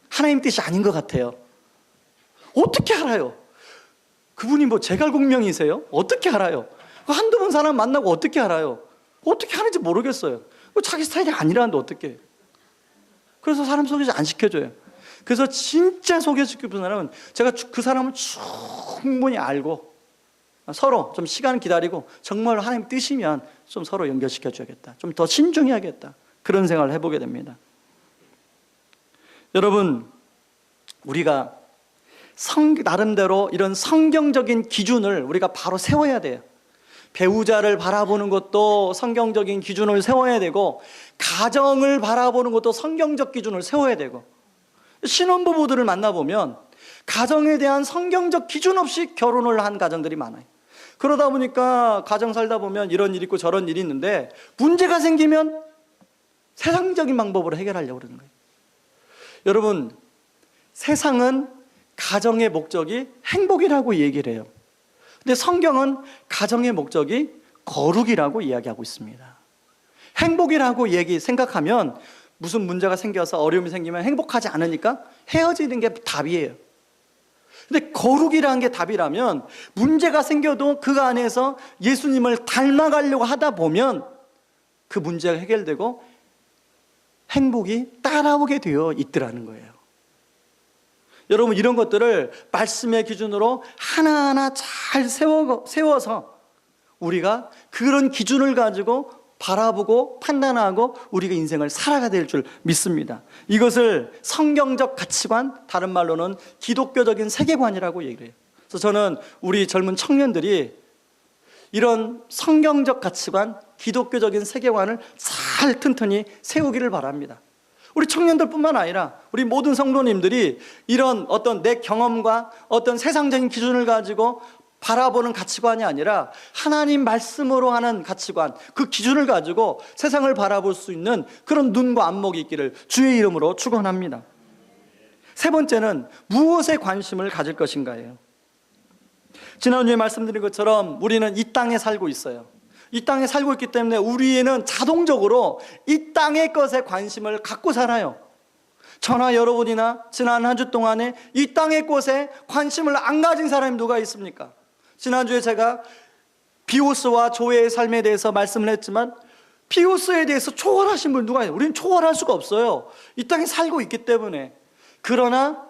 하나님 뜻이 아닌 것 같아요. 어떻게 알아요? 그분이 뭐 제갈공명이세요? 어떻게 알아요? 한두 번 사람 만나고 어떻게 알아요? 어떻게 하는지 모르겠어요. 자기 스타일이 아니라는데 어떻게 해요? 그래서 사람 소개 안 시켜줘요. 그래서 진짜 소개시켜준 사람은 제가 그 사람을 충분히 알고 서로 좀 시간 기다리고 정말 하나님 뜻이면 좀 서로 연결시켜줘야겠다. 좀 더 신중해야겠다. 그런 생각을 해보게 됩니다. 여러분, 우리가 나름대로 이런 성경적인 기준을 우리가 바로 세워야 돼요. 배우자를 바라보는 것도 성경적인 기준을 세워야 되고 가정을 바라보는 것도 성경적 기준을 세워야 되고 신혼부부들을 만나보면 가정에 대한 성경적 기준 없이 결혼을 한 가정들이 많아요. 그러다 보니까 가정 살다 보면 이런 일이 있고 저런 일이 있는데 문제가 생기면 세상적인 방법으로 해결하려고 그러는 거예요. 여러분, 세상은 가정의 목적이 행복이라고 얘기를 해요. 근데 성경은 가정의 목적이 거룩이라고 이야기하고 있습니다. 행복이라고 생각하면 무슨 문제가 생겨서 어려움이 생기면 행복하지 않으니까 헤어지는 게 답이에요. 근데 거룩이라는 게 답이라면 문제가 생겨도 그 안에서 예수님을 닮아가려고 하다 보면 그 문제가 해결되고 행복이 따라오게 되어 있더라는 거예요. 여러분, 이런 것들을 말씀의 기준으로 하나하나 잘 세워서 우리가 그런 기준을 가지고 바라보고 판단하고 우리가 인생을 살아가야 될 줄 믿습니다. 이것을 성경적 가치관, 다른 말로는 기독교적인 세계관이라고 얘기를 해요. 그래서 저는 우리 젊은 청년들이 이런 성경적 가치관, 기독교적인 세계관을 잘 튼튼히 세우기를 바랍니다. 우리 청년들뿐만 아니라 우리 모든 성도님들이 이런 어떤 내 경험과 어떤 세상적인 기준을 가지고 바라보는 가치관이 아니라 하나님 말씀으로 하는 가치관, 그 기준을 가지고 세상을 바라볼 수 있는 그런 눈과 안목이 있기를 주의 이름으로 축원합니다. 세 번째는 무엇에 관심을 가질 것인가예요. 지난주에 말씀드린 것처럼 우리는 이 땅에 살고 있어요. 이 땅에 살고 있기 때문에 우리는 자동적으로 이 땅의 것에 관심을 갖고 살아요. 저나 여러분이나 지난 한 주 동안에 이 땅의 것에 관심을 안 가진 사람이 누가 있습니까? 지난주에 제가 비오스와 조회의 삶에 대해서 말씀을 했지만 비오스에 대해서 초월하신 분 누가 있어요? 우리는 초월할 수가 없어요. 이 땅에 살고 있기 때문에. 그러나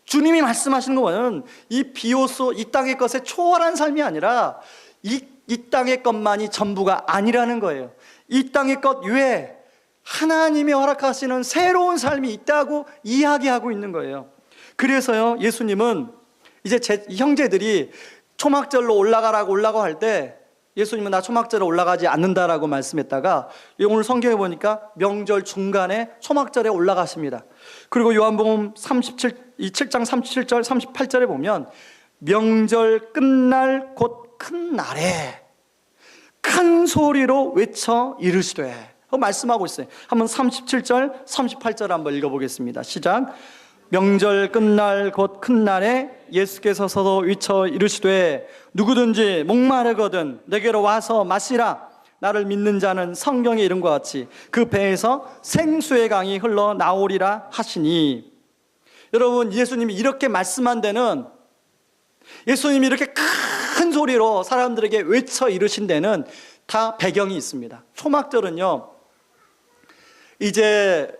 주님이 말씀하시는 것은 이 비오스, 이 땅의 것에 초월한 삶이 아니라 이 땅의 것만이 전부가 아니라는 거예요. 이 땅의 것 외에 하나님이 허락하시는 새로운 삶이 있다고 이야기하고 있는 거예요. 그래서요, 예수님은 이제 제 형제들이 초막절로 올라가고 할 때 예수님은 나 초막절에 올라가지 않는다라고 말씀했다가 오늘 성경에 보니까 명절 중간에 초막절에 올라가십니다. 그리고 요한복음 7장 37절 38절에 보면 명절 끝날 곧 큰 날에 큰 소리로 외쳐 이르시되 말씀하고 있어요. 한번 37절 38절 한번 읽어보겠습니다. 시작. 명절 끝날 곧 큰 날에 예수께서 서서 외쳐 이르시되 누구든지 목마르거든 내게로 와서 마시라. 나를 믿는 자는 성경에 이른 것 같이 그 배에서 생수의 강이 흘러나오리라 하시니. 여러분, 예수님이 이렇게 말씀한 데는, 예수님이 이렇게 큰 소리로 사람들에게 외쳐 이르신 데는 다 배경이 있습니다. 초막절은요, 이제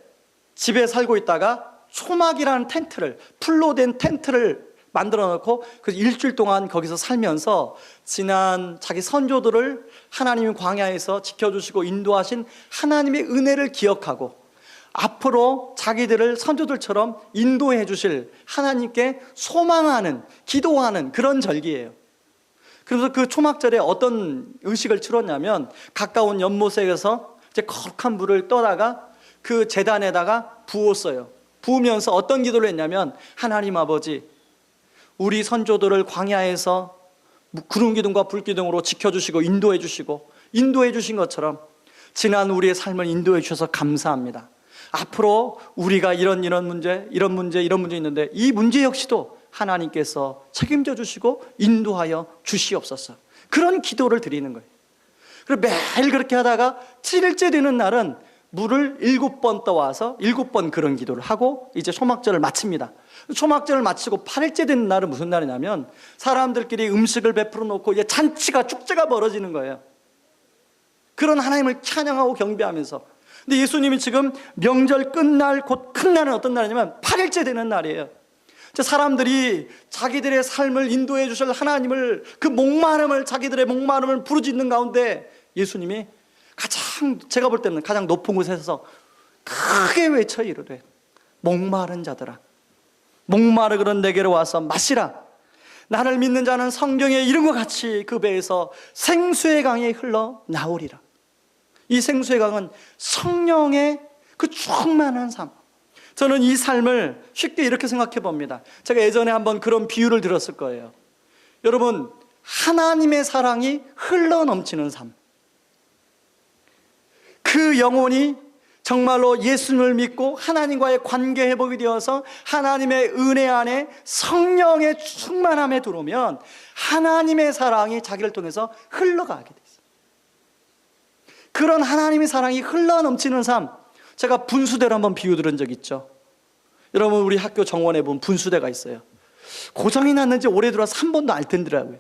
집에 살고 있다가 초막이라는 텐트를, 풀로 된 텐트를 만들어 놓고 그 일주일 동안 거기서 살면서 지난 자기 선조들을 하나님이 광야에서 지켜주시고 인도하신 하나님의 은혜를 기억하고 앞으로 자기들을 선조들처럼 인도해 주실 하나님께 소망하는, 기도하는 그런 절기예요. 그래서 그 초막절에 어떤 의식을 치렀냐면 가까운 연못에서 이제 거룩한 물을 떠다가 그 제단에다가 부었어요. 부으면서 어떤 기도를 했냐면, 하나님 아버지, 우리 선조들을 광야에서 구름 기둥과 불 기둥으로 지켜주시고 인도해 주신 것처럼 지난 우리의 삶을 인도해 주셔서 감사합니다. 앞으로 우리가 이런 문제 있는데 이 문제 역시도 하나님께서 책임져 주시고 인도하여 주시옵소서. 그런 기도를 드리는 거예요. 그리고 매일 그렇게 하다가 7일째 되는 날은 물을 7번 떠와서 7번 그런 기도를 하고 이제 초막절을 마칩니다. 초막절을 마치고 8일째 되는 날은 무슨 날이냐면 사람들끼리 음식을 베풀어 놓고 이제 잔치가, 축제가 벌어지는 거예요. 그런 하나님을 찬양하고 경배하면서. 근데 예수님이 지금 명절 끝날 곧 큰 날은 어떤 날이냐면 8일째 되는 날이에요. 사람들이 자기들의 삶을 인도해 주실 하나님을, 그 목마름을, 자기들의 목마름을 부르짖는 가운데 예수님이 가장, 제가 볼 때는 가장 높은 곳에서 크게 외쳐 이르되 목마른 자들아, 목마르거든 내게로 와서 마시라. 나를 믿는 자는 성경에 이른 것 같이 그 배에서 생수의 강이 흘러나오리라. 이 생수의 강은 성령의 그 충만한 삶. 저는 이 삶을 쉽게 이렇게 생각해 봅니다. 제가 예전에 한번 그런 비유를 들었을 거예요. 여러분, 하나님의 사랑이 흘러넘치는 삶. 그 영혼이 정말로 예수님을 믿고 하나님과의 관계 회복이 되어서 하나님의 은혜 안에 성령의 충만함에 들어오면 하나님의 사랑이 자기를 통해서 흘러가게 돼 있어요. 그런 하나님의 사랑이 흘러넘치는 삶, 제가 분수대로 한번 비유 들은 적 있죠. 여러분, 우리 학교 정원에 보면 분수대가 있어요. 고장이 났는지 올해 들어와서 한 번도 안 틀더라고요.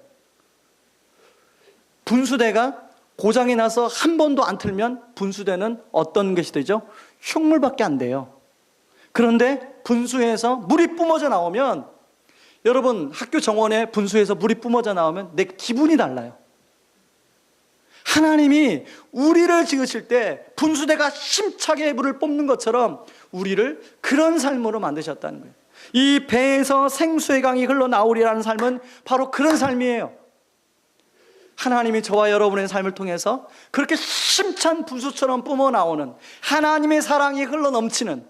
분수대가 고장이 나서 한 번도 안 틀면 분수대는 어떤 것이 되죠? 흉물밖에 안 돼요. 그런데 분수에서 물이 뿜어져 나오면, 여러분, 학교 정원에 분수에서 물이 뿜어져 나오면 내 기분이 달라요. 하나님이 우리를 지으실 때 분수대가 힘차게 물을 뿜는 것처럼 우리를 그런 삶으로 만드셨다는 거예요. 이 배에서 생수의 강이 흘러나오리라는 삶은 바로 그런 삶이에요. 하나님이 저와 여러분의 삶을 통해서 그렇게 힘찬 분수처럼 뿜어나오는 하나님의 사랑이 흘러넘치는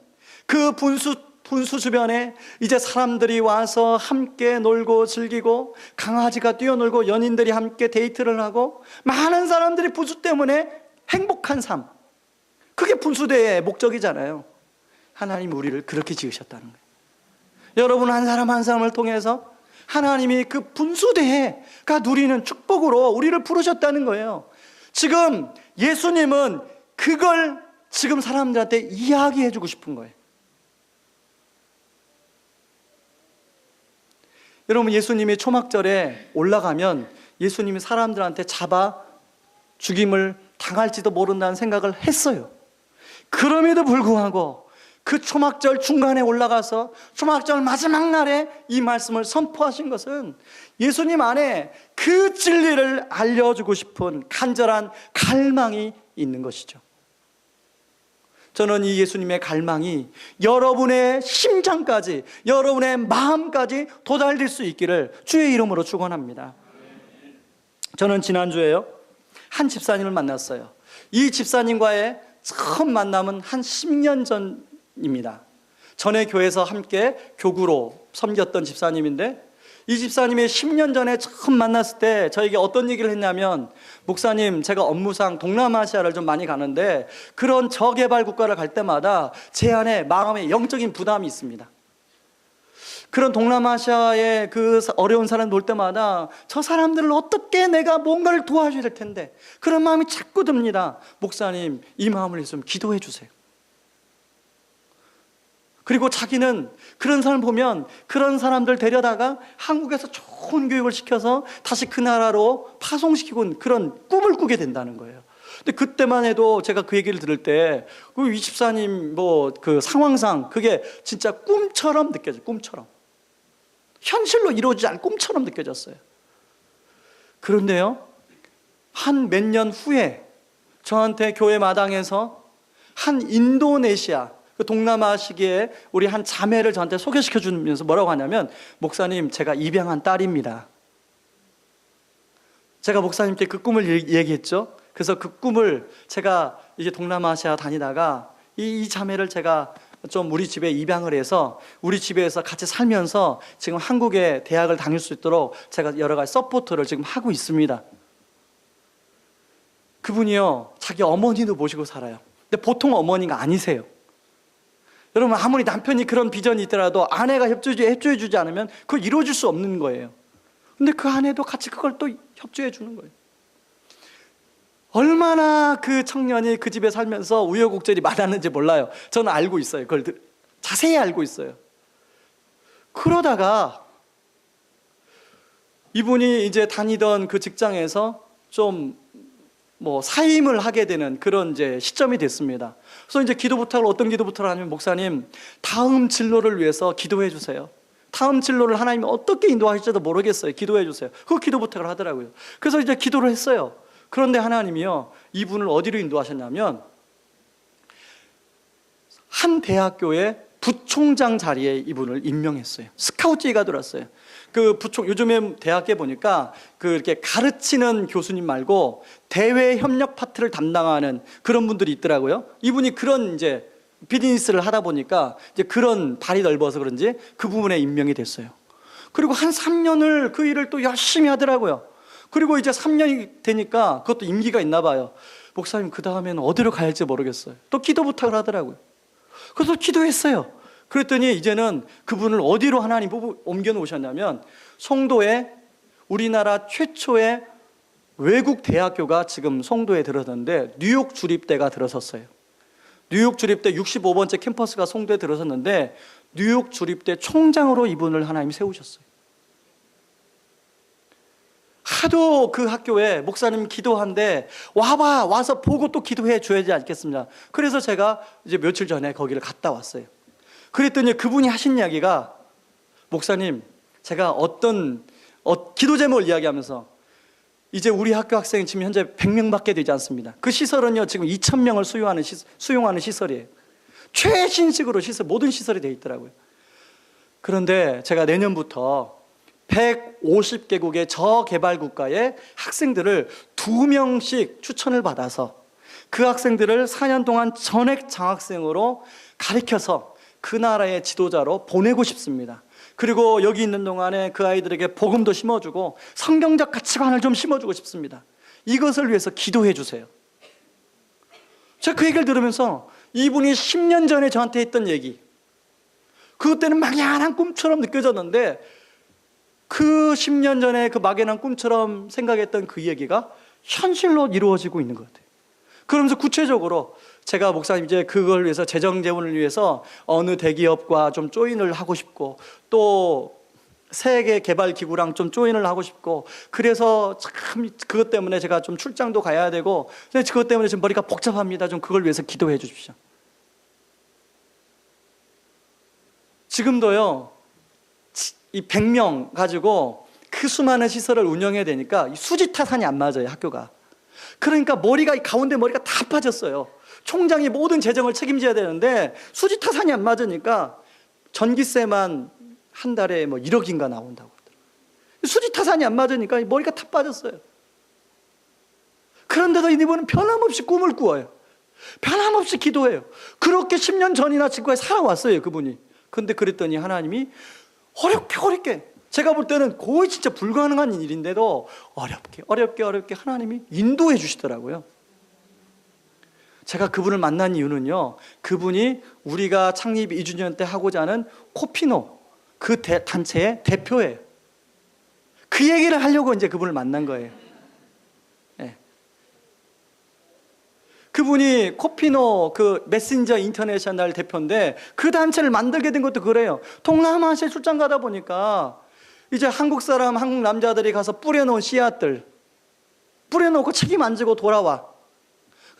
그 분수 분수 주변에 이제 사람들이 와서 함께 놀고 즐기고 강아지가 뛰어놀고 연인들이 함께 데이트를 하고 많은 사람들이 분수 때문에 행복한 삶, 그게 분수대의 목적이잖아요. 하나님 우리를 그렇게 지으셨다는 거예요. 여러분 한 사람 한 사람을 통해서 하나님이 그 분수대가 누리는 축복으로 우리를 부르셨다는 거예요. 지금 예수님은 그걸 지금 사람들한테 이야기해 주고 싶은 거예요. 여러분 예수님이 초막절에 올라가면 예수님이 사람들한테 잡아 죽임을 당할지도 모른다는 생각을 했어요. 그럼에도 불구하고 그 초막절 중간에 올라가서 초막절 마지막 날에 이 말씀을 선포하신 것은 예수님 안에 그 진리를 알려주고 싶은 간절한 갈망이 있는 것이죠. 저는 이 예수님의 갈망이 여러분의 심장까지, 여러분의 마음까지 도달될 수 있기를 주의 이름으로 축원합니다. 저는 지난주에요, 한 집사님을 만났어요. 이 집사님과의 처음 만남은 한 10년 전입니다. 전에 교회에서 함께 교구로 섬겼던 집사님인데, 이 집사님이 10년 전에 처음 만났을 때 저에게 어떤 얘기를 했냐면, 목사님 제가 업무상 동남아시아를 좀 많이 가는데 그런 저개발 국가를 갈 때마다 제 안에 마음에 영적인 부담이 있습니다. 그런 동남아시아의 그 어려운 사람 볼 때마다 저 사람들을 어떻게 내가 뭔가를 도와줘야 될 텐데 그런 마음이 자꾸 듭니다. 목사님 이 마음을 좀 기도해 주세요. 그리고 자기는 그런 사람 보면 그런 사람들 데려다가 한국에서 좋은 교육을 시켜서 다시 그 나라로 파송시키고 그런 꿈을 꾸게 된다는 거예요. 근데 그때만 해도 제가 그 얘기를 들을 때 그 이집사님 뭐 그 상황상 그게 진짜 꿈처럼 느껴져요. 꿈처럼. 현실로 이루어지지 않은 꿈처럼 느껴졌어요. 그런데요, 한 몇 년 후에 저한테 교회 마당에서 한 인도네시아 그 동남아 시기에 우리 한 자매를 저한테 소개시켜 주면서 뭐라고 하냐면, 목사님 제가 입양한 딸입니다. 제가 목사님께 그 꿈을 얘기했죠. 그래서 그 꿈을 제가 이제 동남아시아 다니다가 이 자매를 제가 좀 우리 집에 입양을 해서 우리 집에서 같이 살면서 지금 한국에 대학을 다닐 수 있도록 제가 여러 가지 서포트를 지금 하고 있습니다. 그분이요, 자기 어머니도 모시고 살아요. 근데 보통 어머니가 아니세요. 여러분 아무리 남편이 그런 비전이 있더라도 아내가 협조해 주지 않으면 그걸 이루어질 수 없는 거예요. 근데 그 아내도 같이 그걸 또 협조해 주는 거예요. 얼마나 그 청년이 그 집에 살면서 우여곡절이 많았는지 몰라요. 저는 알고 있어요. 그걸 자세히 알고 있어요. 그러다가 이분이 이제 다니던 그 직장에서 좀 사임을 하게 되는 그런 이제 시점이 됐습니다. 그래서 이제 기도 부탁을, 어떤 기도 부탁을 하냐면, 목사님 다음 진로를 위해서 기도해 주세요. 다음 진로를 하나님이 어떻게 인도하실지도 모르겠어요. 기도해 주세요. 그 기도 부탁을 하더라고요. 그래서 이제 기도를 했어요. 그런데 하나님이요, 이분을 어디로 인도하셨냐면 한 대학교의 부총장 자리에 이분을 임명했어요. 스카우트제가 들어왔어요. 그 요즘에 대학에 보니까 그 이렇게 가르치는 교수님 말고 대외 협력 파트를 담당하는 그런 분들이 있더라고요. 이분이 그런 이제 비즈니스를 하다 보니까 이제 그런 발이 넓어서 그런지 그 부분에 임명이 됐어요. 그리고 한 3년을 그 일을 또 열심히 하더라고요. 그리고 이제 3년이 되니까 그것도 임기가 있나 봐요. 목사님 그 다음에는 어디로 가야 할지 모르겠어요. 또 기도 부탁을 하더라고요. 그래서 기도했어요. 그랬더니 이제는 그분을 어디로 하나님 옮겨 놓으셨냐면, 송도에 우리나라 최초의 외국 대학교가 지금 송도에 들어섰는데 뉴욕 주립대가 들어섰어요. 뉴욕 주립대 65번째 캠퍼스가 송도에 들어섰는데 뉴욕 주립대 총장으로 이분을 하나님이 세우셨어요. 하도 그 학교에 목사님 기도한데 와서 보고 또 기도해 줘야지 않겠습니까? 그래서 제가 이제 며칠 전에 거기를 갔다 왔어요. 그랬더니 그분이 하신 이야기가, 목사님 제가 기도 제목을 이야기하면서, 이제 우리 학교 학생이 지금 현재 100명밖에 되지 않습니다. 그 시설은요 지금 2,000명을 수용하는 시설이에요. 최신식으로 모든 시설이 되어 있더라고요. 그런데 제가 내년부터 150개국의 저개발 국가의 학생들을 2명씩 추천을 받아서 그 학생들을 4년 동안 전액 장학생으로 가르쳐서 그 나라의 지도자로 보내고 싶습니다. 그리고 여기 있는 동안에 그 아이들에게 복음도 심어주고 성경적 가치관을 좀 심어주고 싶습니다. 이것을 위해서 기도해 주세요. 제가 그 얘기를 들으면서 이분이 10년 전에 저한테 했던 얘기, 그것 때는 막연한 꿈처럼 느껴졌는데 그 10년 전에 그 막연한 꿈처럼 생각했던 그 얘기가 현실로 이루어지고 있는 것 같아요. 그러면서 구체적으로 제가 목사님 이제 그걸 위해서 재정 재원을 위해서 어느 대기업과 좀 조인을 하고 싶고 또 세계 개발 기구랑 좀 조인을 하고 싶고 그래서 참 그것 때문에 제가 좀 출장도 가야 되고 그것 때문에 지금 머리가 복잡합니다. 좀 그걸 위해서 기도해 주십시오. 지금도요 이 100명 가지고 그 수많은 시설을 운영해야 되니까 수지 타산이 안 맞아요. 학교가. 그러니까 가운데 머리가 다 빠졌어요. 총장이 모든 재정을 책임져야 되는데 수지 타산이 안 맞으니까 전기세만 한 달에 뭐 1억인가 나온다고 하더라고요. 수지 타산이 안 맞으니까 머리가 다 빠졌어요. 그런데도 이분은 변함없이 꿈을 꾸어요. 변함없이 기도해요. 그렇게 10년 전이나 지금까지 살아왔어요, 그분이. 근데 그랬더니 하나님이 어렵게 제가 볼 때는 거의 진짜 불가능한 일인데도 어렵게 하나님이 인도해 주시더라고요. 제가 그분을 만난 이유는요, 그분이 우리가 창립 2주년 때 하고자 하는 코피노 그 단체의 대표예요. 그 얘기를 하려고 이제 그분을 만난 거예요. 네. 그분이 코피노 그 메신저 인터내셔널 대표인데 그 단체를 만들게 된 것도 그래요. 동남아시아 출장 가다 보니까 이제 한국 남자들이 가서 뿌려놓은 씨앗들 뿌려놓고 책임 안 지고 돌아와.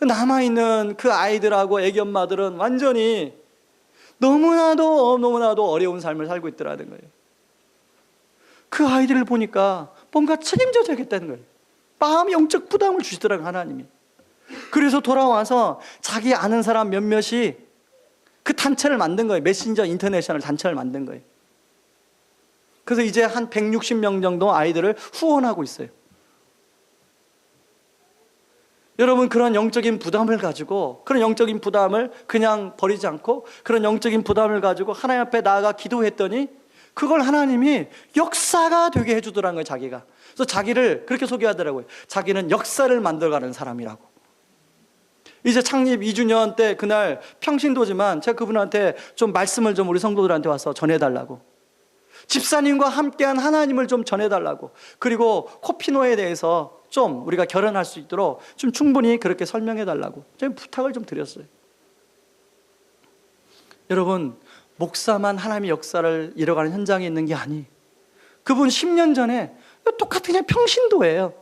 남아있는 그 아이들하고 애기 엄마들은 완전히 너무나도 어려운 삶을 살고 있더라는 거예요. 그 아이들을 보니까 뭔가 책임져야겠다는 거예요. 마음이 영적 부담을 주시더라고요, 하나님이. 그래서 돌아와서 자기 아는 사람 몇몇이 그 단체를 만든 거예요. 메신저 인터내셔널 단체를 만든 거예요. 그래서 이제 한 160명 정도 아이들을 후원하고 있어요. 여러분, 그런 영적인 부담을 가지고, 그런 영적인 부담을 그냥 버리지 않고 그런 영적인 부담을 가지고 하나님 앞에 나아가 기도했더니 그걸 하나님이 역사가 되게 해주더라는 거예요, 자기가. 그래서 자기를 그렇게 소개하더라고요. 자기는 역사를 만들어가는 사람이라고. 이제 창립 2주년 때 그날 평신도지만 제가 그분한테 좀 말씀을 좀 우리 성도들한테 와서 전해달라고, 집사님과 함께한 하나님을 좀 전해달라고, 그리고 코피노에 대해서 좀 우리가 결혼할 수 있도록 좀 충분히 그렇게 설명해달라고 좀 부탁을 좀 드렸어요. 여러분, 목사만 하나님의 역사를 이뤄가는 현장에 있는 게 아니, 그분 10년 전에 똑같은 그냥 평신도예요.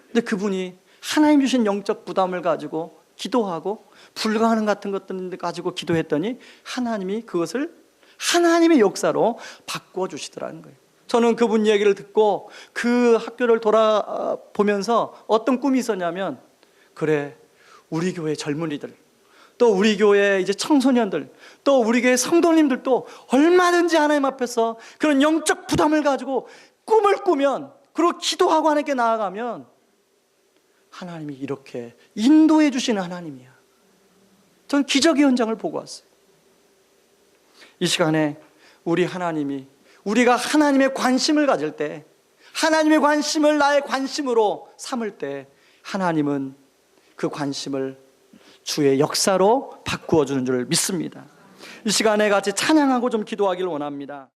근데 그분이 하나님 주신 영적 부담을 가지고 기도하고 불가능 같은 것들 가지고 기도했더니 하나님이 그것을 하나님의 역사로 바꿔주시더라는 거예요. 저는 그분 얘기를 듣고 그 학교를 돌아보면서 어떤 꿈이 있었냐면, 그래, 우리 교회 젊은이들, 또 우리 교회 이제 청소년들, 또 우리 교회 성도님들도 얼마든지 하나님 앞에서 그런 영적 부담을 가지고 꿈을 꾸면, 그리고 기도하고 하나님께 나아가면 하나님이 이렇게 인도해 주시는 하나님이야. 저는 기적의 현장을 보고 왔어요. 이 시간에 우리 하나님이, 우리가 하나님의 관심을 가질 때, 하나님의 관심을 나의 관심으로 삼을 때, 하나님은 그 관심을 주의 역사로 바꾸어 주는 줄 믿습니다. 이 시간에 같이 찬양하고 좀 기도하기를 원합니다.